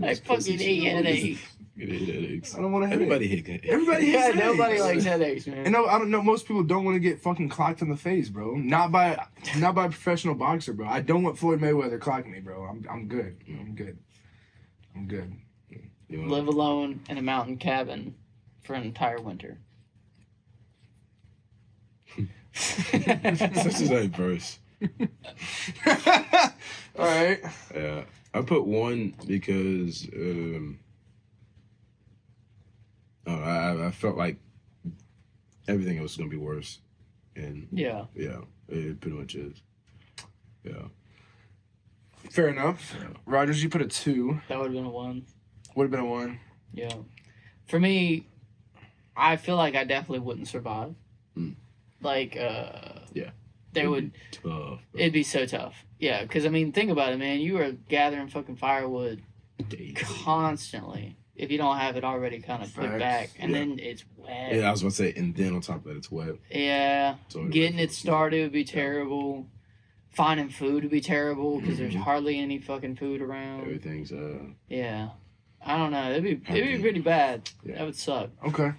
I fucking hate headaches. You hate headaches. I don't want to headache. Everybody hates headaches. Everybody hates Yeah, headaches. nobody likes headaches, man. And no, I don't know. Most people don't want to get fucking clocked in the face, bro. Not by a professional boxer, bro. I don't want Floyd Mayweather clocking me, bro. I'm good. I'm good. You wanna- Live alone in a mountain cabin for an entire winter. Such a nice verse. All right. Yeah, I put 1 because I felt like everything else was gonna be worse, and Yeah. yeah, it pretty much is. Yeah, Fair enough. Yeah. Rogers, you put a 2. That would have been a 1. Would have been a 1. Yeah. For me, I feel like I definitely wouldn't survive. Mm. Like, Yeah. they would. tough. It'd be so tough. Yeah, because I mean, think about it, man. You are gathering fucking firewood Days. constantly. if you don't have it already kind of put Facts. back, and Yeah. then it's wet. Yeah, I was about to say, and then on top of that, it's wet. Yeah, So getting it started would be terrible. Finding food would be terrible because there's Mhm. hardly any fucking food around. Everything's Yeah, I don't know. It'd be Happy. pretty bad. Yeah. That would suck. Okay.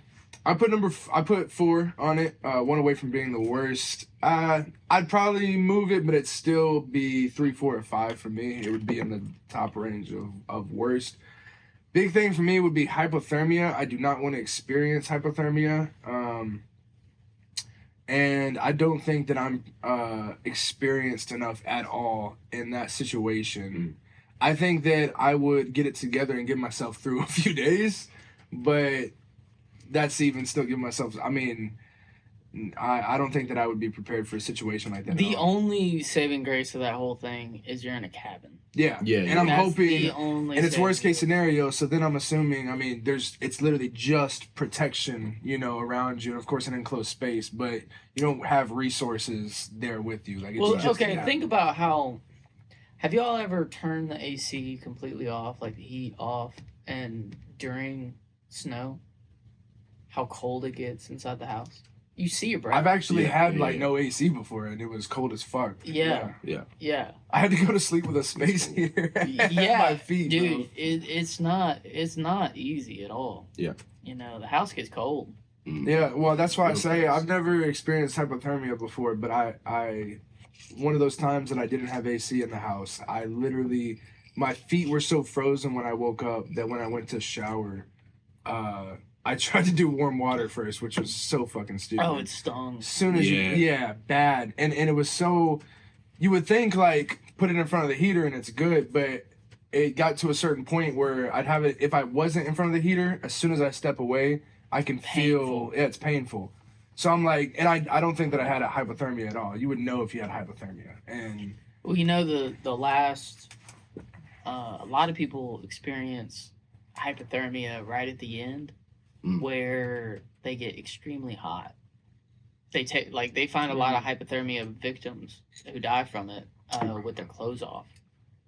I put 4 on it. One away from being the worst. I'd probably move it, but it'd still be 3, 4, or 5 for me. It would be in the top range of worst. Big thing for me would be hypothermia. I do not want to experience hypothermia. And I don't think that I'm experienced enough at all in that situation. I think that I would get it together and get myself through a few days, but that's even still giving myself. I mean, I don't think that I would be prepared for a situation like that. The at all. only saving grace of that whole thing is you're in a cabin. Yeah, Yeah, and I'm That's hoping. the only And it's saving worst case grace. scenario, so then I'm assuming, I mean, it's literally just protection, around you, and of course an enclosed space, but you don't have resources there with you. Like, it's Well, just okay, a think cabin. about how. Have y'all ever turned the AC completely off, like the heat off, and during snow, how cold it gets inside the house? You see your breath. I've actually Yeah, had yeah, like yeah. no AC before, and it was cold as fuck. Yeah. Yeah. Yeah, I had to go to sleep with a space heater at yeah, my feet, dude. bro. It's not easy at all. Yeah. The house gets cold. Yeah, well, that's why I Real say fast. I've never experienced hypothermia before, but I one of those times that I didn't have AC in the house, I literally, my feet were so frozen when I woke up that when I went to shower, I tried to do warm water first, which was so fucking stupid. Oh, it stung. As soon as Yeah. bad, and it was so, you would think like put it in front of the heater and it's good, but it got to a certain point where I'd have it, if I wasn't in front of the heater, as soon as I step away, I can feel, Painful. it's painful. So I'm like, and I don't think that I had a hypothermia at all. You would know if you had hypothermia. And Well, the last, a lot of people experience hypothermia right at the end, Mm. where they get extremely hot. They find a lot of hypothermia victims who die from it with their clothes off.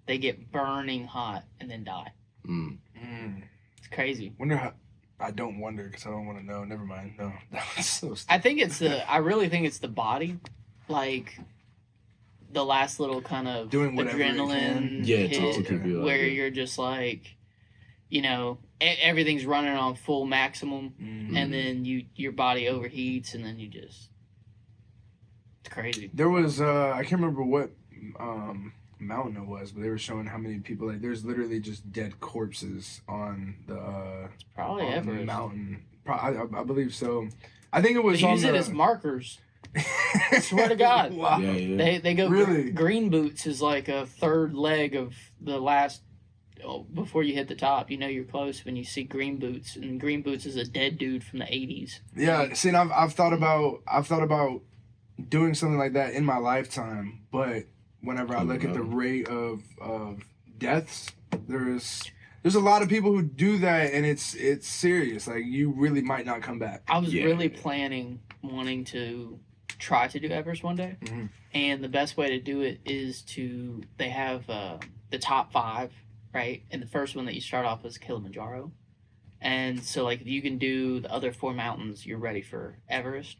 They get burning hot and then die. It's crazy. wonder how, I don't wonder because I don't want to know. Never mind. No, that was so stupid. I really think it's the body, like the last little kind of Doing whatever it adrenaline can. Yeah, it hit also could be like where that. you're just like, everything's running on full maximum, Mhm. and then your body overheats, and then it's crazy. There was I can't remember what mountain it was, but they were showing how many people, like, there's literally just dead corpses on the Probably on the Everest. mountain. I believe so. I think it was They on use it the, as markers. Swear to God. Wow. Yeah, yeah. They go Really? green boots is like a third leg of the last. Before you hit the top, you're close when you see green boots, and green boots is a dead dude from the 80s. Yeah, see, and I've thought about doing something like that in my lifetime, but whenever I look at the rate of deaths, there's a lot of people who do that, and it's serious. Like, you really might not come back. I was Yeah. really wanting to try to do Everest one day, Mhm. and the best way to do it is they have the top 5, right? And the first one that you start off is Kilimanjaro, and so like if you can do the other 4 mountains, you're ready for Everest,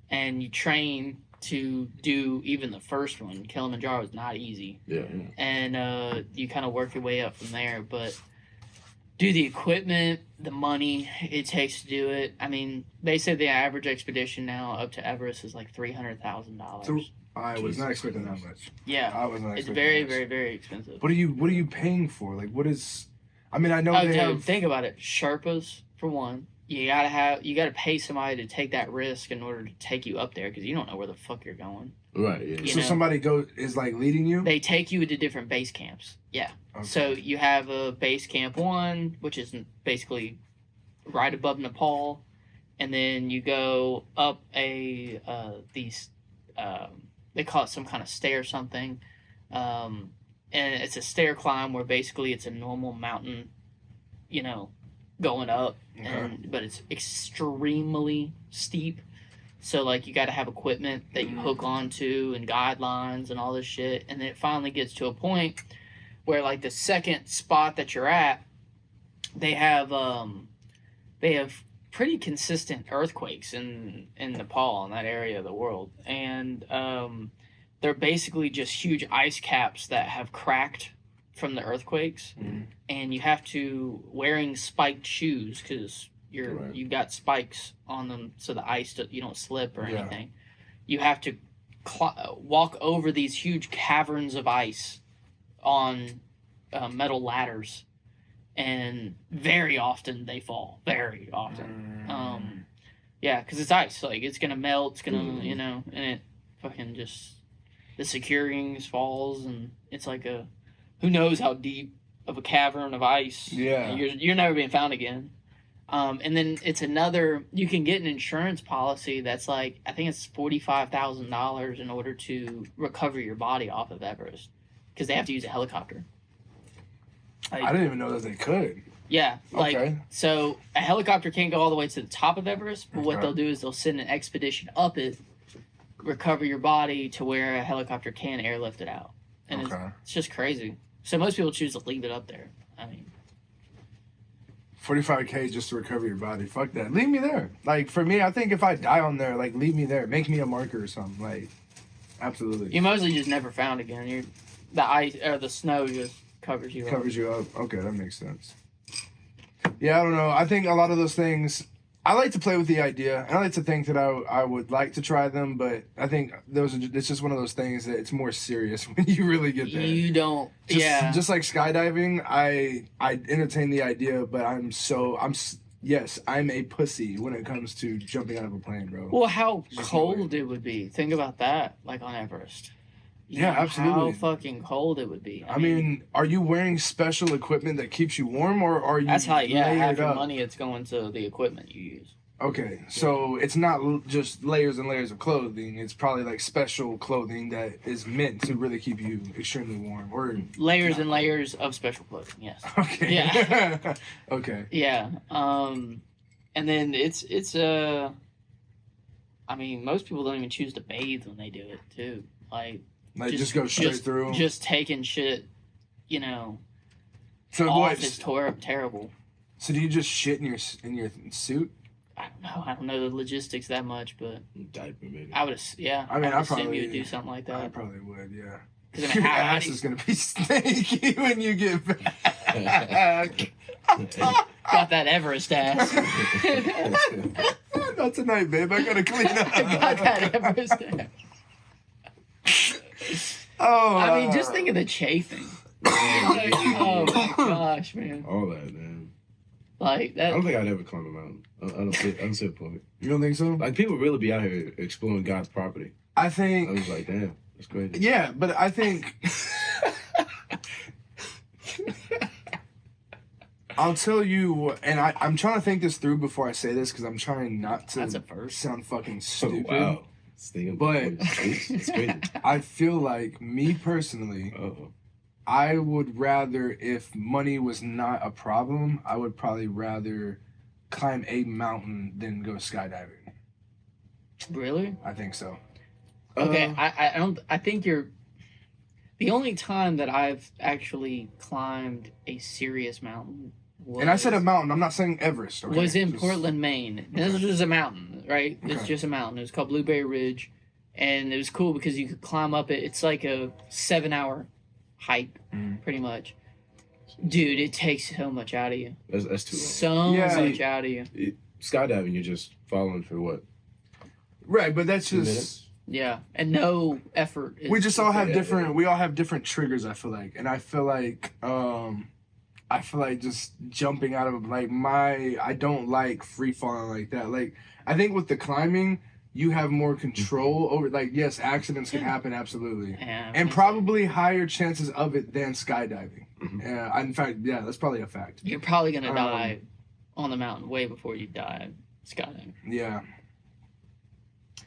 and you train to do even the first one. Kilimanjaro is not easy, Yeah. and you kind of work your way up from there, but do the equipment, the money it takes to do it. I mean, they said the average expedition now up to Everest is like $300,000. So- I was Jesus not expecting that Christ. much. Yeah, I was not it's expecting very, that. very, very expensive. What are you paying for? Like, what is? I mean, I know Oh, they dude, have. think about it. Sherpas for one. You gotta pay somebody to take that risk in order to take you up there because you don't know where the fuck you're going. Right. Yeah. You So know. somebody is like leading you. They take you to different base camps. Yeah. Okay. So you have a base camp 1, which is basically right above Nepal, and then you go up they call it some kind of stair or something, and it's a stair climb where basically it's a normal mountain, going up, Okay. but it's extremely steep. So like you got to have equipment that you hook onto and guidelines and all this shit, and then it finally gets to a point where like the second spot that you're at, they have pretty consistent earthquakes in Nepal, in that area of the world, and they're basically just huge ice caps that have cracked from the earthquakes, and you have to wearing spiked shoes because you've got spikes on them so the ice you don't slip or anything. You have to walk over these huge caverns of ice on metal ladders, and very often they fall. Very often, yeah, because it's ice. Like it's gonna melt. It's gonna and it fucking just the securings falls, and it's like a who knows how deep of a cavern of ice. Yeah, you're never being found again. And then it's another. You can get an insurance policy that's like I think it's $45,000 in order to recover your body off of Everest, because they have to use a helicopter. I didn't even know that they could. Yeah, so a helicopter can't go all the way to the top of Everest, but what they'll do is they'll send an expedition up it, recover your body to where a helicopter can airlift it out, and it's just crazy. So most people choose to leave it up there. I mean, $45K just to recover your body. Fuck that. Leave me there. Like for me, I think if I die on there, like leave me there. Make me a marker or something. Like, absolutely. You're mostly just never found again. The ice or the snow just covers you up. Okay, that makes sense. Yeah, I don't know. I think a lot of those things, I like to play with the idea, and I like to think that I would like to try them, but I think it's just one of those things that it's more serious when you really get there. You don't, Just like skydiving, I entertain the idea, but I'm a pussy when it comes to jumping out of a plane, bro. Well, how cold it would be. Think about that, like on Everest. Absolutely. How fucking cold it would be. I mean, are you wearing special equipment that keeps you warm, or are you? That's how. Yeah, half your up? money it's going to the equipment you use. Okay, so it's not just layers and layers of clothing. It's probably like special clothing that is meant to really keep you extremely warm, or layers and layers of special clothing. Yes. Okay. Yeah. Okay. Yeah. And then it's I mean, most people don't even choose to bathe when they do it too. Like just go straight through. Just taking shit, So off is terrible. So do you just shit in your suit? I don't know the logistics that much, but diaper maybe. I would, yeah. I mean, I probably assume you would do something like that. I probably would, yeah. Because your ass is gonna be snaky when you get back. Got that Everest ass. Not tonight, babe. I gotta clean up. Got that Everest ass. Oh, I mean, just think of the chafing. Oh my gosh, man! All that, man. Like that. I don't think I'd ever climb a mountain. I don't see a point. You don't think so? Like people really be out here exploring God's property. I think. I was like, damn, that's crazy. Yeah, but I think. I'll tell you, and I'm trying to think this through before I say this because I'm trying not to sound fucking stupid. Oh, wow. But it's crazy. I feel like me personally, I would rather, if money was not a problem, I would probably rather climb a mountain than go skydiving. Really? I think so. Okay, I don't. I think you're. The only time that I've actually climbed a serious mountain and I said a mountain. I'm not saying Everest. Okay? Was in Portland, Maine. Okay. This was just a mountain, right? Okay. It's just a mountain. It was called Blueberry Ridge, and it was cool because you could climb up it. It's like a 7-hour hike, pretty much. Dude, it takes so much out of you. That's too long. So much out of you. Skydiving, you're just following for what? Right, but that's 2 just. minutes? Yeah, and no effort. We just all have different. We all have different triggers. I feel like, and I feel like just jumping out of I don't like free falling like that. Like I think with the climbing, you have more control over. Like yes, accidents can happen absolutely, and probably higher chances of it than skydiving. Mm-hmm. In fact, yeah, that's probably a fact. You're probably gonna die on the mountain way before you die skydiving. Yeah.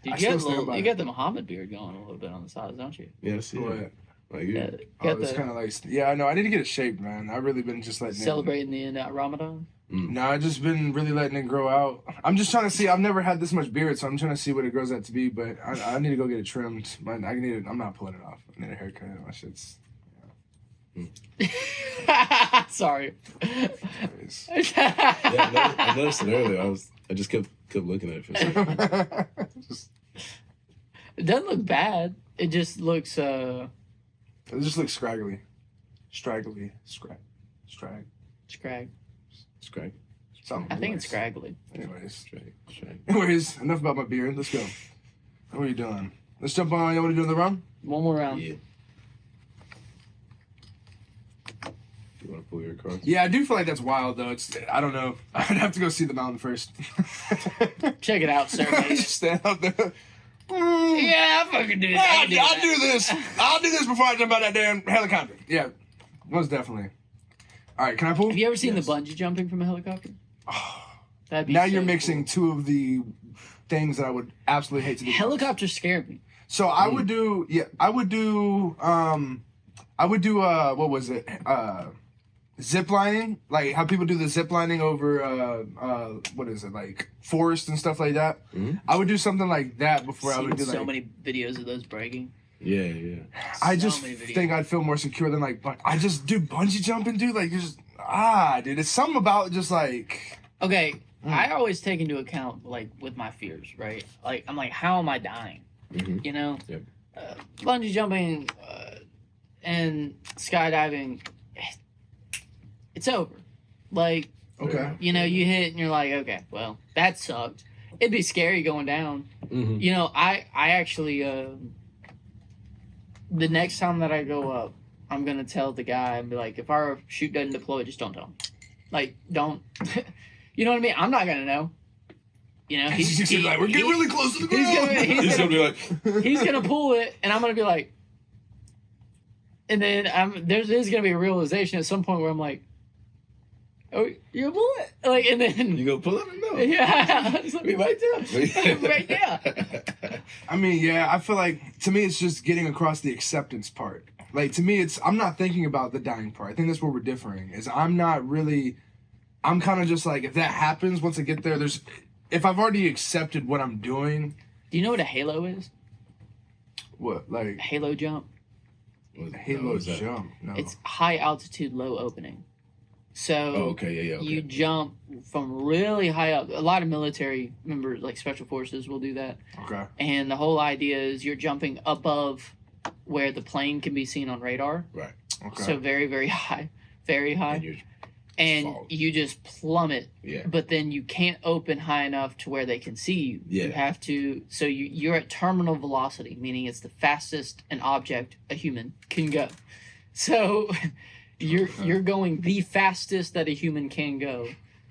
Dude, you got the Muhammad beard going a little bit on the sides, don't you? Yeah, I see it. Like, yeah. It's kind of like, I know. I need to get it shaped, man. I've really been just letting celebrating the Ramadan. No, I've just been really letting it grow out. I'm just trying to see. I've never had this much beard, so I'm trying to see what it grows out to be. But I need to go get it trimmed. I'm not pulling it off. I need a haircut. My shit's. Sorry. Anyways. Yeah, I noticed it earlier. I just kept looking at it for a second. Just- It doesn't look bad. It just looks it just looks scraggly. Scrag. scrag. It's great. Something. I think it's anyways. scraggly. Anyways. Straight. Anyways, enough about my beer. Let's go. What are you doing? Let's jump on. You want to do in the round? One more round. Yeah. You want to pull your card? Yeah, I do feel like that's wild though. I don't know. I'd have to go see the mountain first. Check it out, sir. Just stand up there. Yeah, I fucking do this. Yeah, I can I'll that. do this. I'll do this before I jump out that damn helicopter. Yeah, most definitely. All right, can I pull? Have you ever seen Yes. the bungee jumping from a helicopter? That'd be Now so you're cool. mixing two of the things that I would absolutely hate to do. Helicopters scare me. So I would do. Yeah, I would do. What was it? Zip lining, like how people do the zip lining over what is it, like forest and stuff like that. Mhm. I would do something like that before I Seen would do so like. many videos of those breaking. Yeah. I So just many videos. think I'd feel more secure than like. I just do bungee jumping, dude. Like you just dude. It's something about just like. Okay, Mm. I always take into account like with my fears, right? Like I'm like, how am I dying? Mhm. You know, Yep. Bungee jumping and skydiving, it's over. Like Okay. you know, you hit and you're like, okay, well that sucked. It'd be scary going down. Mm-hmm. You know, I actually the next time that I go up, I'm gonna tell the guy and be like, if our chute doesn't deploy, just don't tell him. Like, don't. You know what I mean? I'm not gonna know. You know, He's just like, we're getting really close to the he's ground. gonna- He's gonna be like, he's gonna pull it, and I'm gonna be like, and then there's gonna be a realization at some point where I'm like, oh, you pull it, like, and then you go pull it? No. yeah, it's like, We right there. right there. I mean, yeah, I feel like to me it's just getting across the acceptance part. Like to me, I'm not thinking about the dying part. I think that's where we're differing. Is I'm kind of just like, if that happens, once I get there, if I've already accepted what I'm doing, Do you know what a halo is? what like A halo jump. Halo jump? No. It's high altitude, low opening. So Oh, okay, yeah. Okay. you jump from really high up. A lot of military members, like special forces, will do that. okay. And the whole idea is you're jumping above where the plane can be seen on radar. Okay. So very, very high, very And high. you're, And fall. you just plummet, yeah. but then you can't open high enough to where they can see you. Yeah. You have to, so you're at terminal velocity, meaning it's the fastest an object, a human, can go. So you're going the fastest that a human can go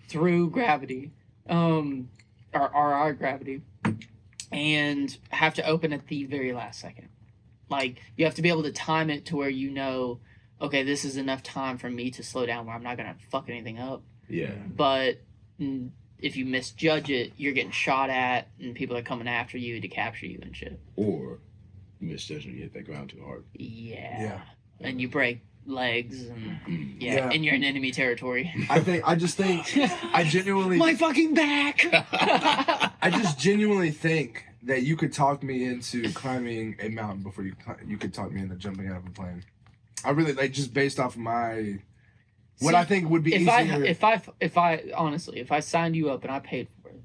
through gravity, or our gravity, and have to open at the very last second. Like you have to be able to time it to where you know, okay, this is enough time for me to slow down where I'm not gonna fuck anything up. Yeah. But if you misjudge it, you're getting shot at, and people are coming after you to capture you and shit. Or you misjudge and you hit that ground too hard. Yeah. And you break legs, and Mm. Yeah. and you're in enemy territory. I just think I genuinely My fucking back. I just genuinely think that you could talk me into climbing a mountain before you could talk me into jumping out of a plane. I really like, just based off of what See, I think would be if easier. if I honestly, if I signed you up and I paid for it,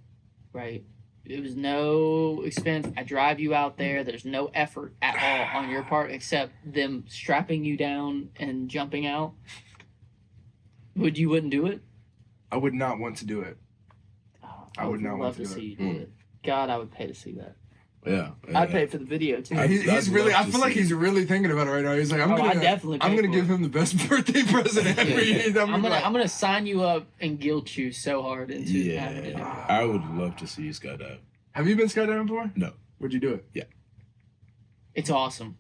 right? It was no expense. I drive you out there. There's no effort at all on your part except them strapping you down and jumping out. You wouldn't do it? I would not want to do it. Oh, I would not love want to do see it. you do Mm. it. God, I would pay to see that. Yeah. I'd pay for the video too. I'd He's really. love I to feel like see he's really thinking about it right now. He's like, I'm I'd gonna definitely pay for give it. him the best birthday present ever. I'm gonna sign you up and guilt you so hard into having to do it. Yeah. I would love to see you skydive. Have you been skydiving before? No. Would you do it? It's awesome.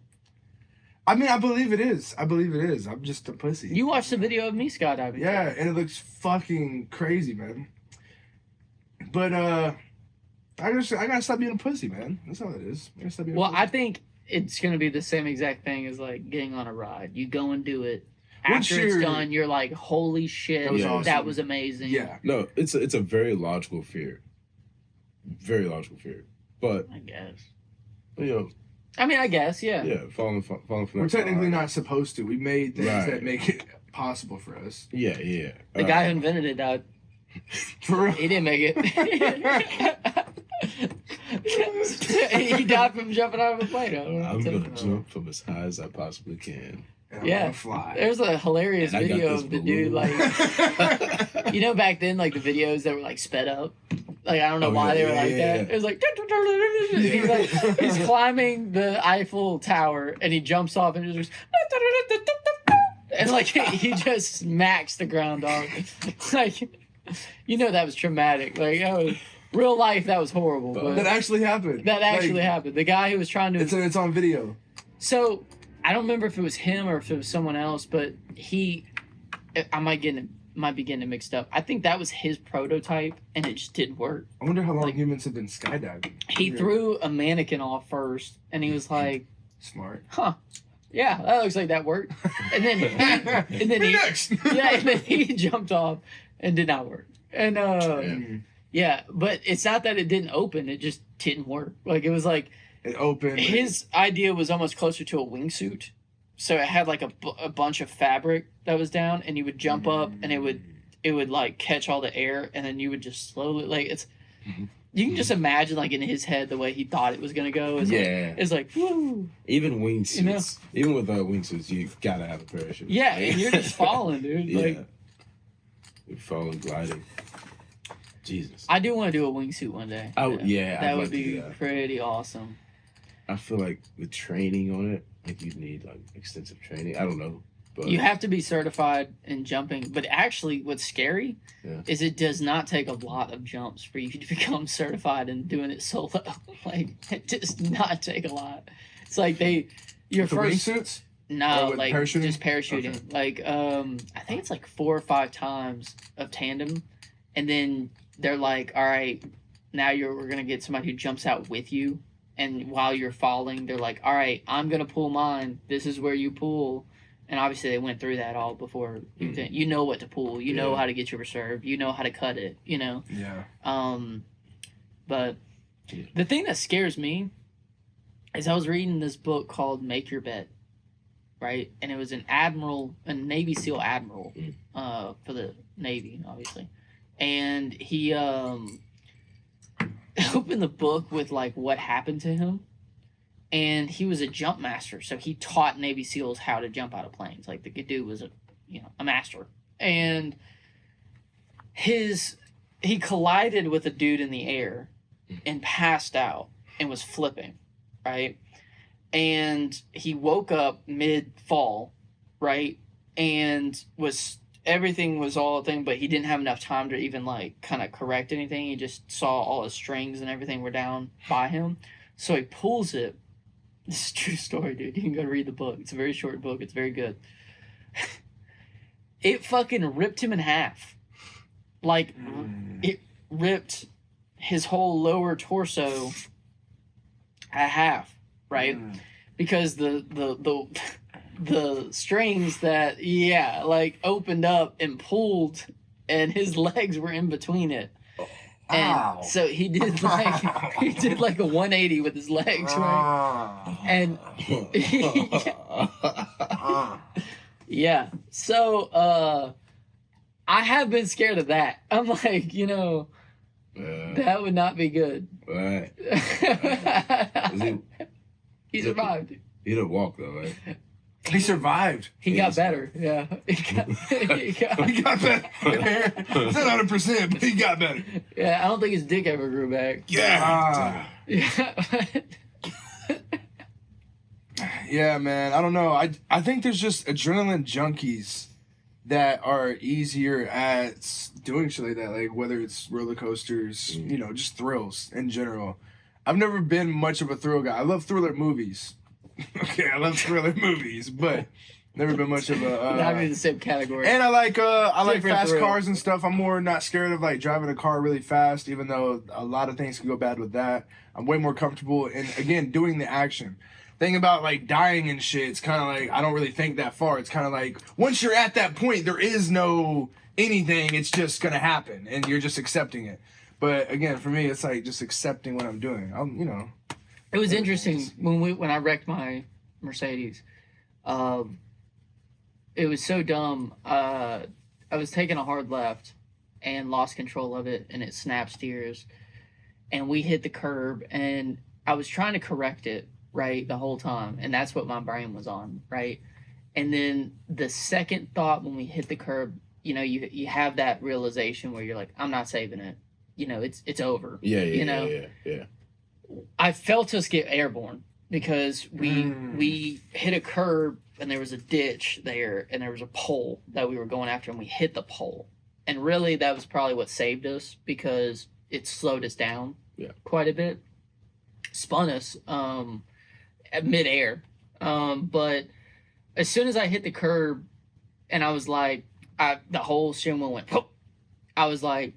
I mean, I believe it is. I'm just a pussy. You watched the video of me skydiving. Yeah, and it looks fucking crazy, man. But I gotta stop being a pussy, man. That's all it is. I gotta stop being Well, a I pussy. think it's gonna be the same exact thing as like getting on a ride. You go and do it. What's After it's your- done, you're like, "Holy shit, That was Yeah. awesome. that was amazing." Yeah. No, it's a very logical fear. Very logical fear. But I guess. you know, I mean, I guess, yeah. Yeah, falling from We're that technically car. not supposed to. We made things Right. that make it possible for us. Yeah, yeah. The guy who invented it died. For real. He didn't make it. He died from jumping out of a plane. I don't know I'm what to gonna tell you. jump from as high as I possibly can. And I'm Yeah. gonna fly. There's a hilarious And I got video this of the dude, balloon. like, you know, back then, like the videos that were like sped up. Like I don't know Oh, why yeah, they were yeah, like yeah, that. yeah. It was like, he's like he's climbing the Eiffel Tower and he jumps off and just and like he just smacks the ground, dog. Like, you know, that was traumatic. Like that was real life. That was horrible. But That actually happened. that actually Like, happened. The guy who was trying to It's on video. So I don't remember if it was him or if it was someone else, but I might be getting it mixed up. I think that was his prototype, and it just didn't work. I wonder how long Like- humans have been skydiving. He Yeah. threw a mannequin off first, and he was like, Smart. "Huh, yeah, that looks like that worked." And then, and then Me he, next. yeah, and then he jumped off and did not work. And yeah, but it's not that it didn't open; it just didn't work. Like it was like. It opened. His idea was almost closer to a wingsuit. So it had like a bunch of fabric that was down, and you would jump up, and it would like catch all the air, and then you would just slowly like it's. You can just imagine like in his head the way he thought it was gonna go. It's Yeah. like, it's like woo. Even wingsuits. You know? Even with wingsuits, you gotta have a parachute. Yeah, and you're just falling, dude. Yeah. Like You're falling, gliding. Jesus. I do want to do a wingsuit one day. Oh, yeah, I'd that would like to be do that. pretty awesome. I feel like the training on it, like you'd need like extensive training. I don't know. But You have to be certified in jumping, but actually, what's scary Yeah. is it does not take a lot of jumps for you to become certified in doing it solo. Like it does not take a lot. It's like your the first wingsuits? no, with like parachuting? just parachuting. Like I think it's like 4 or 5 times of tandem, and then they're like, all right, now we're gonna get somebody who jumps out with you. And while you're falling, they're like, all right, I'm going to pull mine. This is where you pull. And obviously they went through that all before. You know what to pull. You know Yeah. how to get your reserve. You know how to cut it, you know. Yeah. But Yeah. the thing that scares me is I was reading this book called Make Your Bed, right? And it was a Navy SEAL admiral for the Navy, obviously. And he opened the book with like what happened to him, and he was a jump master, so he taught Navy SEALs how to jump out of planes. Like the dude was a master, and he collided with a dude in the air and passed out and was flipping, right? And he woke up mid fall, right, and everything was all a thing, but he didn't have enough time to even like kind of correct anything. He just saw all his strings and everything were down by him. So he pulls it. This is a true story, dude. You can go read the book. It's a very short book. It's very good. It fucking ripped him in half. Like, it ripped his whole lower torso at half, right? Because the strings that opened up and pulled, and his legs were in between it. And Ow. so he did like a 180 with his legs, right? And yeah. So I have been scared of that. I'm like, that would not be good. Right. He survived. He didn't walk though, right? He survived. He got Yes. better. Yeah. He got better. It's not 100%, but he got better. Yeah, I don't think his dick ever grew back. Yeah. Yeah. Yeah, man. I don't know. I think there's just adrenaline junkies that are easier at doing shit like that. Like whether it's roller coasters, just thrills in general. I've never been much of a thrill guy. I love thriller movies. Okay, I love thriller movies, but never been much of a. Not in the same category. And I like Different fast thrill. cars and stuff. I'm more not scared of like driving a car really fast, even though a lot of things can go bad with that. I'm way more comfortable in again doing the action. Thing about like dying and shit, it's kind of like I don't really think that far. It's kind of like once you're at that point, there is no anything. It's just gonna happen, and you're just accepting it. But again, for me, it's like just accepting what I'm doing. I'm It was interesting when I wrecked my Mercedes. It was so dumb. I was taking a hard left and lost control of it, and it snapped steers, and we hit the curb, and I was trying to correct it right the whole time, and that's what my brain was on, right? And then the second thought when we hit the curb, you know, you have that realization where you're like, I'm not saving it. You know, it's over. Yeah, you know? yeah. I felt us get airborne because we hit a curb and there was a ditch there and there was a pole that we were going after and we hit the pole. And really that was probably what saved us because it slowed us down quite a bit. Spun us at midair. But as soon as I hit the curb and I was like, the whole steering wheel went, Poof! I was like,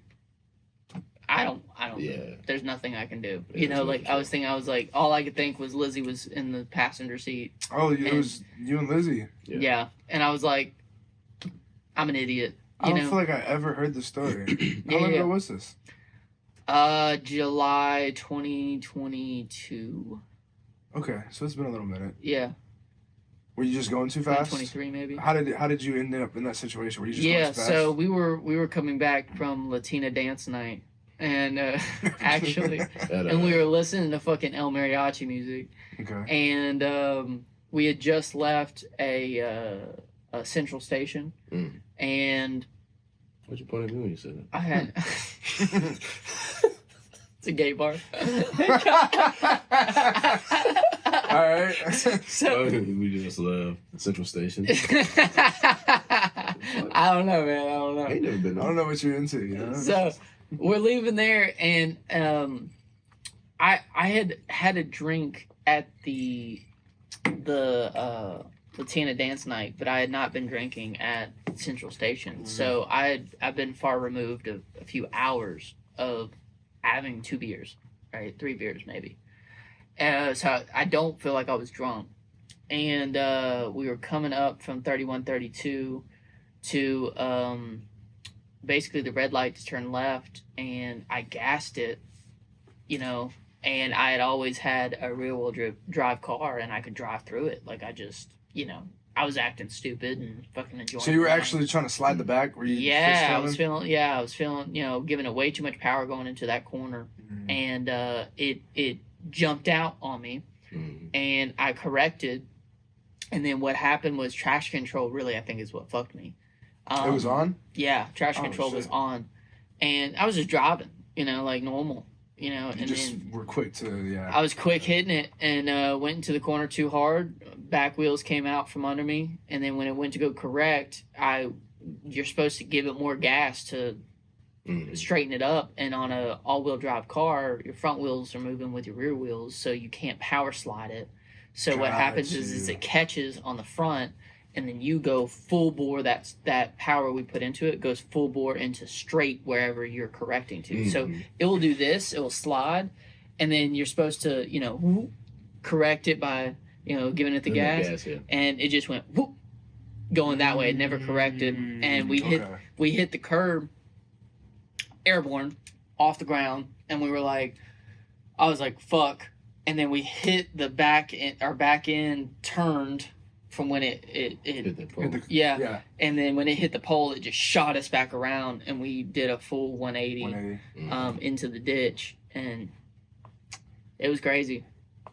I don't. Yeah. There's nothing I can do. Yeah, You know, like I was like, all I could think was Lizzie was in the passenger seat. Oh, it was you and Lizzie. Yeah. And I was like, I'm an idiot. I don't feel like I ever heard the story. How long ago was this? July 2022. Okay, so it's been a little minute. Yeah. Were you just going too fast? 2023 maybe. How did you end up in that situation? Were you just going too fast? So we were coming back from Latina dance night, and actually, and we were listening to fucking El Mariachi music. Okay. And we had just left a Central Station, and what'd you point at me when you said that? I had. It's a gay bar. All right. So we just left Central Station. I don't know, man. I don't know. I ain't never been. I don't know what you're into, you know. So we're leaving there, and I had a drink at the Latina dance night, but I had not been drinking at Central Station. So I've been far removed of a few hours of having 2 beers, right? 3 beers maybe. So I don't feel like I was drunk. And we were coming up from 3132 to basically the red light to turn left, and I gassed it, you know, and I had always had a rear-wheel drive car, and I could drive through it. Like, I just, you know, I was acting stupid and fucking enjoying it. So you were actually trying to slide the back? Were you I was feeling, you know, giving it way too much power going into that corner. Mm-hmm. And it jumped out on me, and I corrected. And then what happened was trash control really, I think, is what fucked me. It was on? Yeah, trash control was on. And I was just driving, you know, like normal, you know. You and just then were quick to, I was quick hitting it and went into the corner too hard. Back wheels came out from under me. And then when it went to go correct, you're supposed to give it more gas to straighten it up. And on a all-wheel drive car, your front wheels are moving with your rear wheels, so you can't power slide it. So what happens is it catches on the front, and then you go full bore. That power we put into it goes full bore into straight wherever you're correcting to. So it will do this. It will slide, and then you're supposed to, you know, correct it by, you know, giving it the gas. And it just went whoop, going that way. It never corrected, and we hit the curb, airborne, off the ground, and we were like, I was like, fuck. And then we hit the back end, our back end turned from when it hit the pole. Yeah. And then when it hit the pole, it just shot us back around, and we did a full 180 into the ditch, and it was crazy.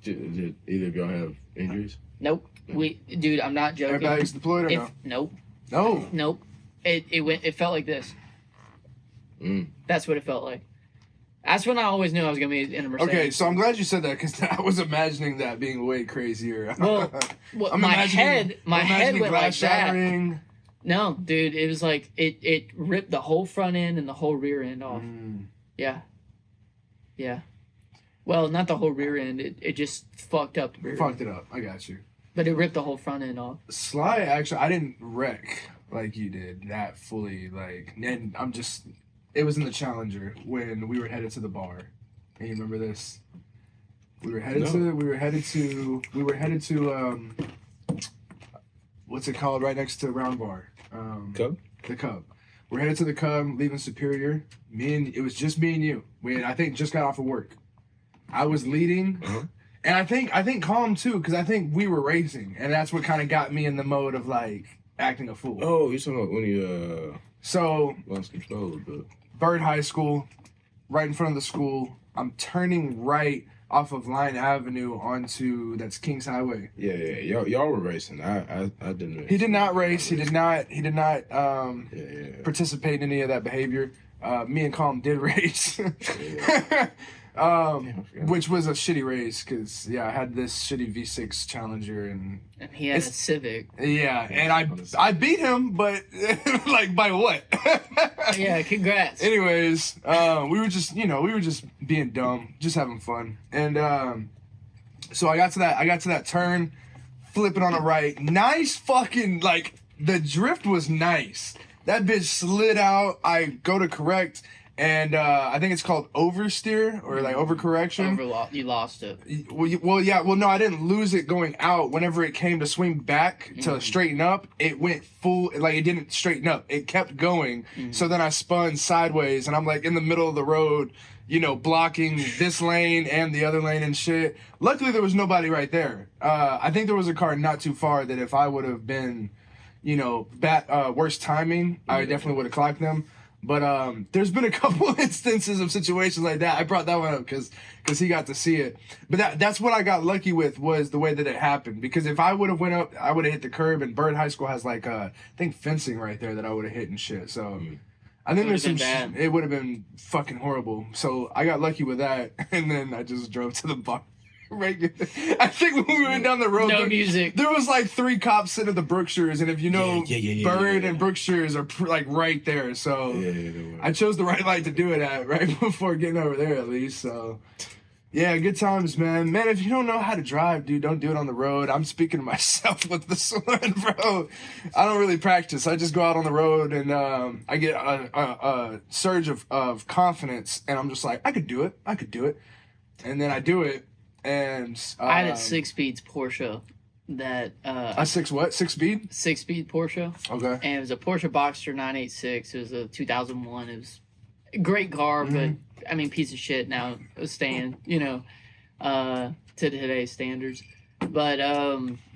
Did either of y'all have injuries? Nope. Dude, I'm not joking. Airbags deployed or no? Nope. No. Nope. It felt like this. That's what it felt like. That's when I always knew I was gonna be in a Mercedes. Okay, so I'm glad you said that because I was imagining that being way crazier. Well, my head went like that. No, dude, it was like it ripped the whole front end and the whole rear end off. Yeah. Well, not the whole rear end. It just fucked up the rear. Fucked it up. I got you. But it ripped the whole front end off. Sly, actually, I didn't wreck like you did that fully. Like, and it was in the Challenger when we were headed to the bar. And you remember this? We were headed to what's it called right next to Round Bar? Cub? The Cub. We're headed to the Cub, leaving Superior. It was just me and you. We had, I think, just got off of work. I was leading, And I think calm too, because I think we were racing, and that's what kind of got me in the mode of like acting a fool. Oh, you're talking about when you So lost control a little bit. Bird High School, right in front of the school. I'm turning right off of Line Avenue onto that's Kings Highway. Yeah. Y'all were racing. I didn't race. He did not race. He did not Yeah. participate in any of that behavior. Me and Calm did race. I forgot. Which was a shitty race because I had this shitty V6 Challenger and he had a Civic. and I beat him, but like by what? Yeah, congrats. Anyways, we were just being dumb, just having fun, and so I got to that turn, flipping on the right, nice fucking like the drift was nice. That bitch slid out. I go to correct. And I think it's called oversteer or like overcorrection. You lost it. Well, no, I didn't lose it going out. Whenever it came to swing back to straighten up, it went full, like it didn't straighten up. It kept going. So then I spun sideways and I'm like in the middle of the road, blocking this lane and the other lane and shit. Luckily, there was nobody right there. I think there was a car not too far that if I would have been, worse timing, I definitely would have clocked them. But there's been a couple instances of situations like that. I brought that one up because he got to see it. But that's what I got lucky with was the way that it happened. Because if I would have went up, I would have hit the curb. And Bird High School has like I think fencing right there that I would have hit and shit. So I think there's some bad. it would have been fucking horrible. So I got lucky with that, and then I just drove to the bar. Regular. I think when we went down the road, No music. there was like 3 cops sitting at the Brookshires, and if you know, Bird and Brookshires are like right there. So I chose the right light to do it at right before getting over there, at least. So yeah, good times, man. Man, if you don't know how to drive, dude, don't do it on the road. I'm speaking to myself with this one, bro. I don't really practice. I just go out on the road and I get a surge of confidence, and I'm just like, I could do it, and then I do it. And I had a 6-speed Porsche that a 6 speed? 6-speed Porsche, Okay. and it was a Porsche Boxster 986. It was a 2001. It was a great car, but I mean, piece of shit now. It was staying, to today's standards. But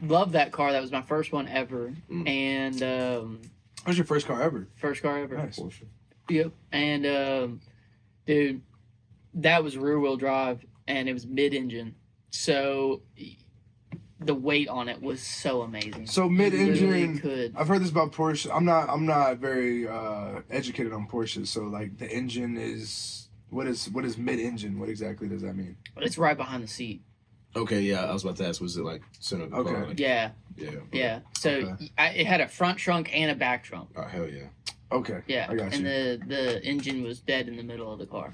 love that car. That was my first one ever, and What was your first car ever? first car ever. Nice. Yep. And dude, that was rear wheel drive. And it was mid-engine, so the weight on it was so amazing. So You mid-engine, literally could. I've heard this about Porsche. I'm not very educated on Porsches. So like the engine is what is mid-engine? What exactly does that mean? It's right behind the seat. Okay, yeah, I was about to ask, was it like center of the car? Like, Yeah, yeah. yeah. So Okay. it had a front trunk and a back trunk. Oh, hell yeah. Okay. Yeah, I got and you. the engine was dead in the middle of the car.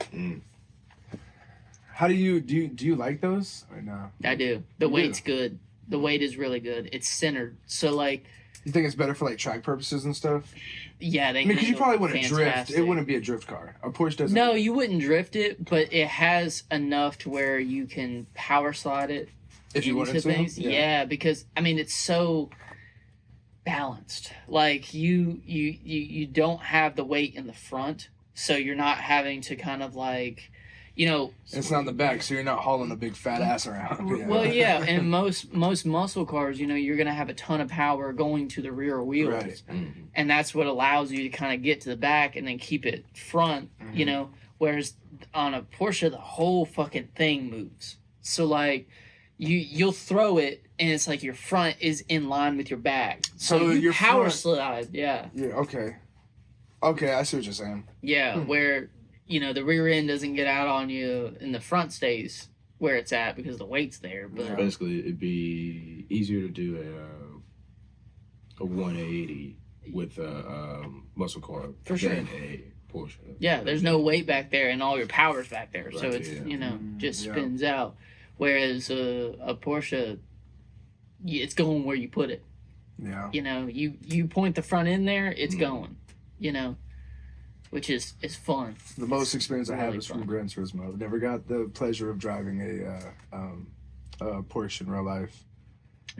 How do you like those or no? I do. The You weight's good. The weight is really good. It's centered. So like, You think it's better for like track purposes and stuff? yeah, they. I mean, because you handle probably wouldn't drift. fantastic. It wouldn't be a drift car. A Porsche doesn't. No, you wouldn't drift it, but it has enough to where you can power slide it if you wanted into to. things. Yeah, because I mean it's so balanced. Like you don't have the weight in the front, so you're not having to kind of like, It's not in the back, so you're not hauling a big fat ass around. Well, yeah, and most muscle cars, you're gonna have a ton of power going to the rear wheels, Right. and that's what allows you to kind of get to the back and then keep it front. Whereas on a Porsche, the whole fucking thing moves. So like, you'll throw it, and it's like your front is in line with your back. So you your power front- slide, yeah, Yeah. Okay. Okay, I see what you're saying. yeah, where the rear end doesn't get out on you, and the front stays where it's at because the weight's there. But Yeah. Basically, it'd be easier to do a 180 with a muscle car For sure. than a Porsche. yeah, there's no weight back there, and all your power's back there, so Right, it's yeah. just Yeah. spins out. Whereas a Porsche, it's going where you put it. Yeah. You point the front end there, it's going. Which is fun. The most experience I have Really is from fun. Gran Turismo. I've never got the pleasure of driving a Porsche in real life.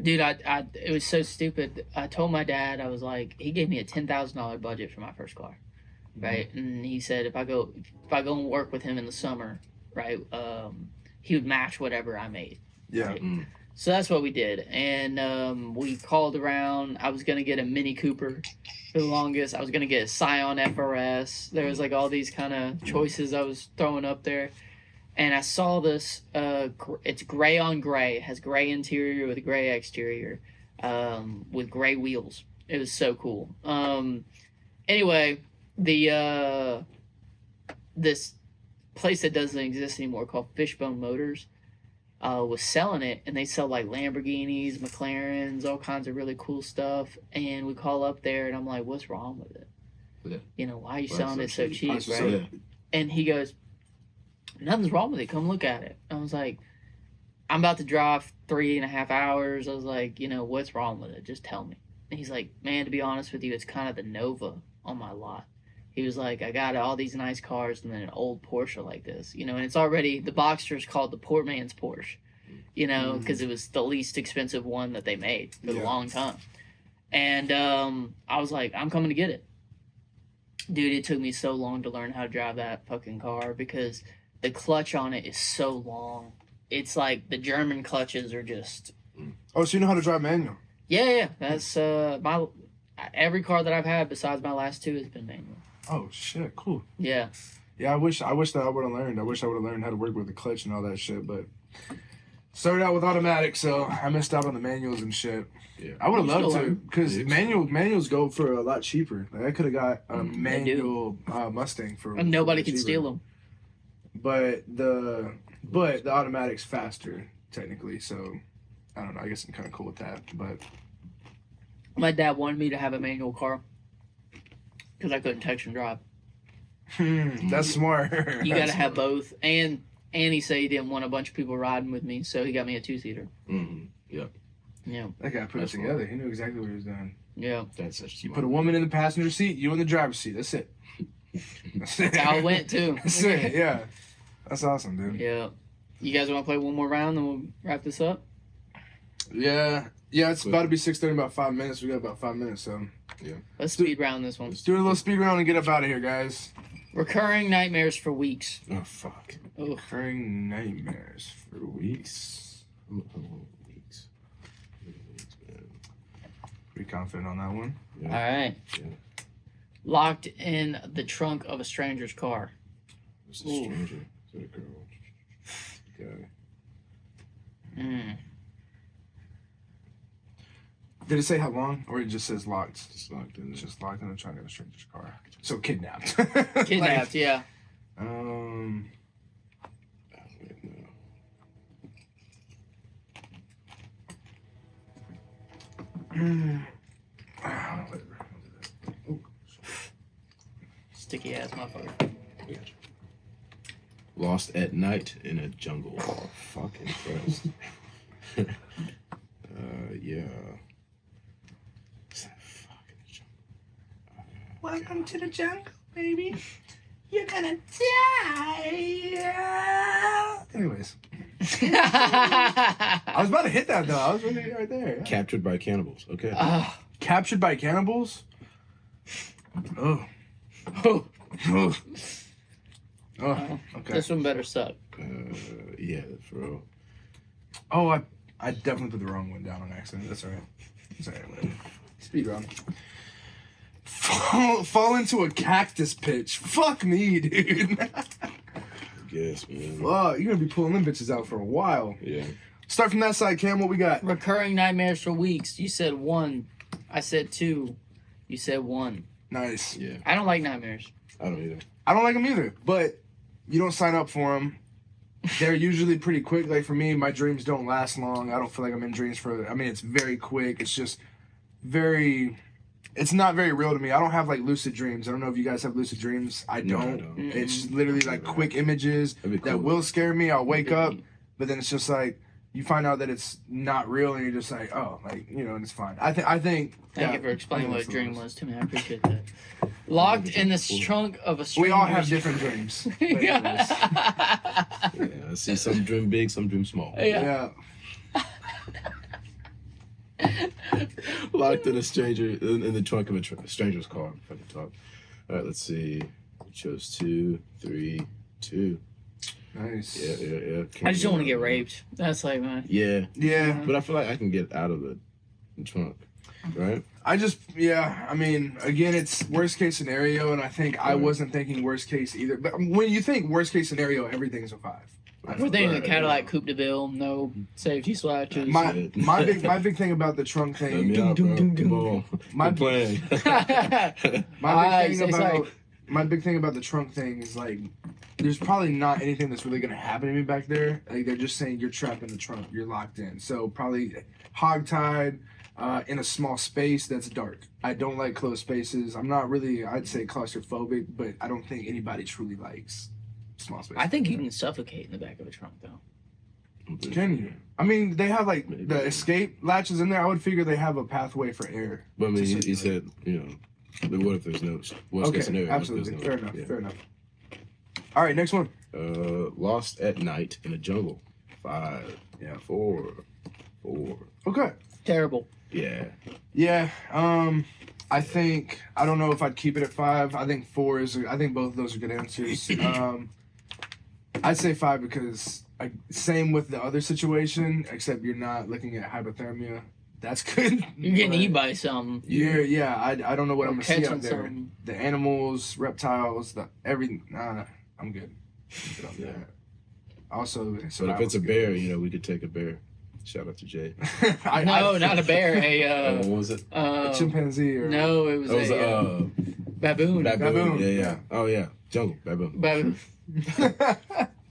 Dude, it was so stupid. I told my dad, I was like, he gave me a $10,000 budget for my first car, right? And he said if I go and work with him in the summer, right, he would match whatever I made, Yeah. So that's what we did, and we called around. I was gonna get a Mini Cooper for the longest. I was gonna get a Scion FRS. There was like all these kind of choices I was throwing up there, and I saw this. It's gray on gray. It has gray interior with gray exterior, with gray wheels. It was so cool. Anyway, the this place that doesn't exist anymore called Fishbone Motors was selling it, and they sell like Lamborghinis, McLarens, all kinds of really cool stuff. And we call up there, and I'm like, "What's wrong with it? Yeah. You know, why are you Why selling it so cheap, Price is right?" so- And he goes, "Nothing's wrong with it. Come look at it." I was like, "I'm about to drive 3.5 hours." I was like, "What's wrong with it? Just tell me." And he's like, "Man, to be honest with you, it's kind of the Nova on my lot." He was like, "I got all these nice cars and then an old Porsche like this, and it's already, the Boxster's called the poor man's Porsche, because it was the least expensive one that they made for a long time." And I was like, "I'm coming to get it." Dude, it took me so long to learn how to drive that fucking car because the clutch on it is so long. It's like the German clutches are just... Oh, so you know how to drive manual? Yeah. That's every car that I've had besides my last two has been manual. Oh shit, cool. Yeah. Yeah, I wish that I would have learned. I wish I would have learned how to work with the clutch and all that shit, but started out with automatic, so I missed out on the manuals and shit. Yeah. I would have You loved still to, learn. because Yeah. manuals go for a lot cheaper. Like I could have got a They do. manual Mustang for And nobody for can cheaper. steal them. But the automatic's faster technically, so I don't know. I guess I'm kind of cool with that. But My dad wanted me to have a manual car because I couldn't text and drive. that's smart. You got to have both. And he said he didn't want a bunch of people riding with me, so he got me a 2-seater. Mm-hmm. Yep. Yeah. That guy put it That's together. He knew exactly what he was doing. Yeah. That's such. You put a woman in the passenger seat, you in the driver's seat. That's it. That's That's how it went, too. That's it. Yeah, that's awesome, dude. Yeah. You guys want to play one more round, then we'll wrap this up? Yeah. It's about to be 6:30 in about 5 minutes. We got about 5 minutes, so Let's speed round this one. let's do a little speed round and get up out of here, guys. Recurring nightmares for weeks. Oh fuck. Oh, Recurring nightmares for weeks. Weeks, man. Pretty confident on that one. all right. Yeah. Locked in the trunk of a stranger's car. It's a Ooh. stranger. Is it a girl? Okay. Mm. Did it say how long, or it just says locked? It's locked in. It's just locked in the trunk of a stranger's car. So kidnapped. Kidnapped, yeah. I don't know. Sticky ass motherfucker. Lost at night in a jungle. Oh, fucking Christ. Yeah. Fucking jungle. Welcome to the jungle, baby. You're gonna die. Anyways, I was about to hit that though. I was really right there. Yeah. Captured by cannibals. Okay. Captured by cannibals. Oh. Oh, Oh. Oh. Okay. this one better suck. Yeah, for real. Oh, I definitely put the wrong one down on accident. That's all right. That's all right. Whatever. Speed run. Fall into a cactus pitch. Fuck me, dude. Yes, man. Fuck, you're gonna be pulling them bitches out for a while. Yeah. Start from that side, Cam. What we got? Recurring nightmares for weeks. You said 1. I said 2. You said 1. Nice. Yeah. I don't like nightmares. I don't either. I don't like them either, but you don't sign up for them. They're usually pretty quick. Like for me, my dreams don't last long. I don't feel like I'm in dreams for. I mean, it's very quick. It's just very. It's not very real to me. I don't have like lucid dreams. I don't know if you guys have lucid dreams. I No, I don't. don't. It's literally like quick images That'd be that cool. will scare me. I'll wake up, but then it's just like you find out that it's not real, and you're just like, oh, like and it's fine. I think. Thank you for explaining what a dream was to me. I appreciate that. Locked in the trunk of a stranger's... We all have different dreams. But anyways. Yeah, I see some dream big, some dream small. Yeah. Locked in a stranger in the trunk of a stranger's car. Fucking talk. All right, let's see. We chose 2, 3, 2. Nice. Yeah. I just don't want to get raped. That's like my. Yeah, Yeah. but I feel like I can get out of the trunk, right? I mean, again, it's worst case scenario, and I think I wasn't thinking worst case either. But when you think worst case scenario, everything's a 5. We're thinking the Right, Cadillac Coupe de Ville, no safety slatches. My big thing about the trunk Let thing. me out, bro. Come on. My- I'm playing. My big thing about the trunk thing is like, there's probably not anything that's really gonna happen to me back there. Like they're just saying you're trapped in the trunk, you're locked in. So probably hogtied in a small space that's dark. I don't like closed spaces. I'm not really, I'd say claustrophobic, but I don't think anybody truly likes small spaces. I think you can suffocate in the back of a trunk though. Can you? I mean, they have like the escape latches in there. I would figure they have a pathway for air. But I mean, he said, but what if there's no worst case scenario? Absolutely. If Fair there's enough. no- Fair enough. All right, next one. Lost at night in a jungle. 5. Yeah. 4. Okay. Terrible. Yeah. Yeah. I think I don't know if I'd keep it at 5. I think 4 is. I think both of those are good answers. I'd say 5 because same with the other situation, except you're not looking at hypothermia. That's good. You're getting but eaten by something. I don't know what I'm gonna see Catching out there. something. The animals, reptiles, everything. Nah, I'm good. I'm good on Yeah. that. Also, But if survival's it's a good. bear, we could take a bear. Shout out to Jay. No, not a bear. What was it? A chimpanzee or No, it was It was a baboon. Baboon. Yeah. Oh yeah, jungle baboon. Baboon.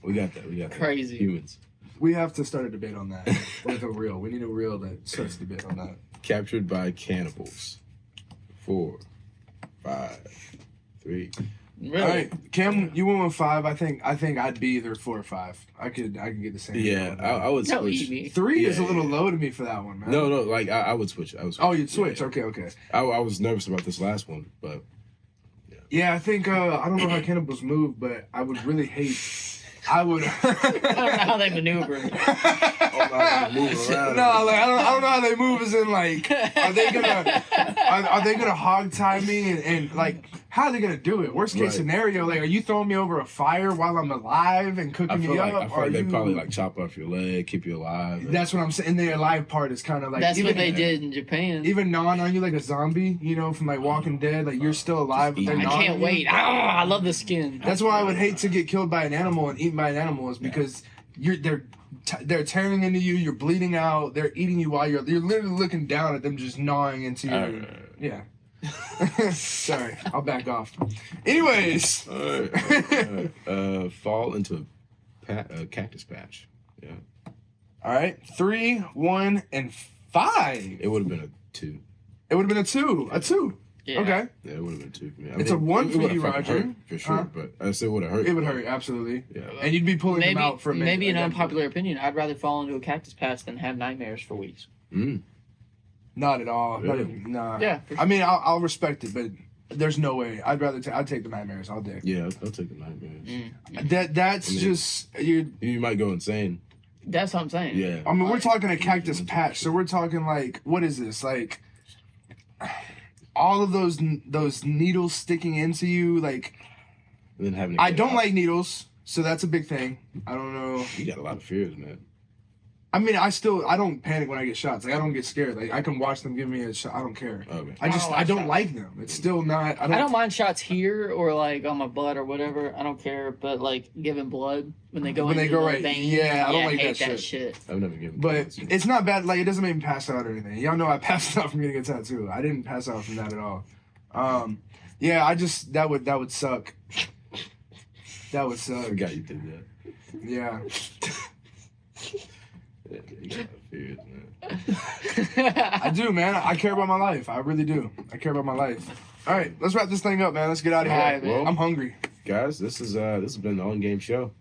We got that. Crazy. Humans We have to start a debate on that with a reel. We need a reel that starts a debate on that. captured by cannibals. 4, 5, 3. Really? All right, Cam, you went with 5. I think I'd be either 4 or 5. I could get the same. Yeah, I would No, switch. eat me. 3 is a Yeah, little yeah. low to me for that one, man. No, like I would switch. Oh, you'd switch. Yeah. Okay. I was nervous about this last one, but Yeah, I think I don't know how cannibals move, but I would really hate. I would. I don't know how they maneuver. move around. No, like I don't know how they move. As in, like, are they gonna hog tie me and like how are they gonna do it? Worst case Right. scenario, like, are you throwing me over a fire while I'm alive and I cooking feel me like up? I feel like they Are you- probably like chop off your leg, keep you alive. That's what I'm saying. The alive part is kind of like That's even, what they did in Japan. even gnawing on you like a zombie, from like Walking Dead. Like you're still alive, but they're eat. I gnawing can't on you. wait. I love the skin. That's why I would hate to get killed by an animal and eaten by an animal is because they're tearing into you, you're bleeding out, they're eating you while you're literally looking down at them just gnawing into you. Yeah. Sorry, I'll back off. Anyways, All right. Fall into a cactus patch. Yeah, all right, 3, 1, and 5. it would have been a 2. It would have been a 2. A 2. Yeah. Okay. Yeah, it would have been 2 for me. It's a 1 it for would've you, fucking Roger. hurt, for sure. Huh? But I still would have hurt. It would hurt, absolutely. Yeah. And you'd be pulling them Maybe, out for a minute. maybe an like, unpopular opinion. I'd rather fall into a cactus patch than have nightmares for weeks. Not at all. Really? Nah. Yeah. I mean, I'll respect it, but there's no way. I'd take the nightmares all day. Yeah, I'll take the nightmares. That's I mean- just you. You might go insane. That's what I'm saying. Yeah. I mean, we're talking a cactus patch, so we're talking like, what is this? Like, all of those needles sticking into you. Like, And then having. to I get don't out. like needles, so that's a big thing. I don't know. You got a lot of fears, man. I mean, I don't panic when I get shots. Like, I don't get scared. Like, I can watch them give me a shot. I don't care. Okay. I don't shots. like them. It's still not. I don't mind shots here or like on my butt or whatever. I don't care. But like giving blood when they go When they into go the right- vein, yeah, I don't like hate that shit. I've never given. But bullets. it's not bad. Like, it doesn't make me pass out or anything. Y'all know I passed out from getting a tattoo. I didn't pass out from that at all. Yeah, I just that would suck. That would I suck. forgot you did that. Yeah. Yeah, you got a lot of fears, man. I do, man. I care about my life. I really do. I care about my life. All right, let's wrap this thing up, man. Let's get out of here. All right, man. I'm hungry. Guys, this has been the On Game Show.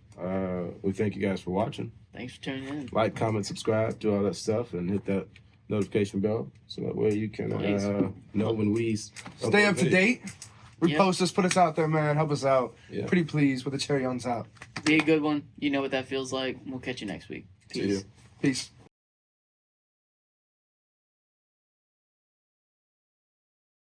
We thank you guys for watching. Thanks for tuning in. Like, comment, subscribe, do all that stuff, and hit that notification bell so that way you can Please. know when we Stay up to date. Repost us, put us out there, man. Help us out. Yeah. Pretty please with a cherry on top. Be a good one. You know what that feels like. We'll catch you next week. See you. Peace.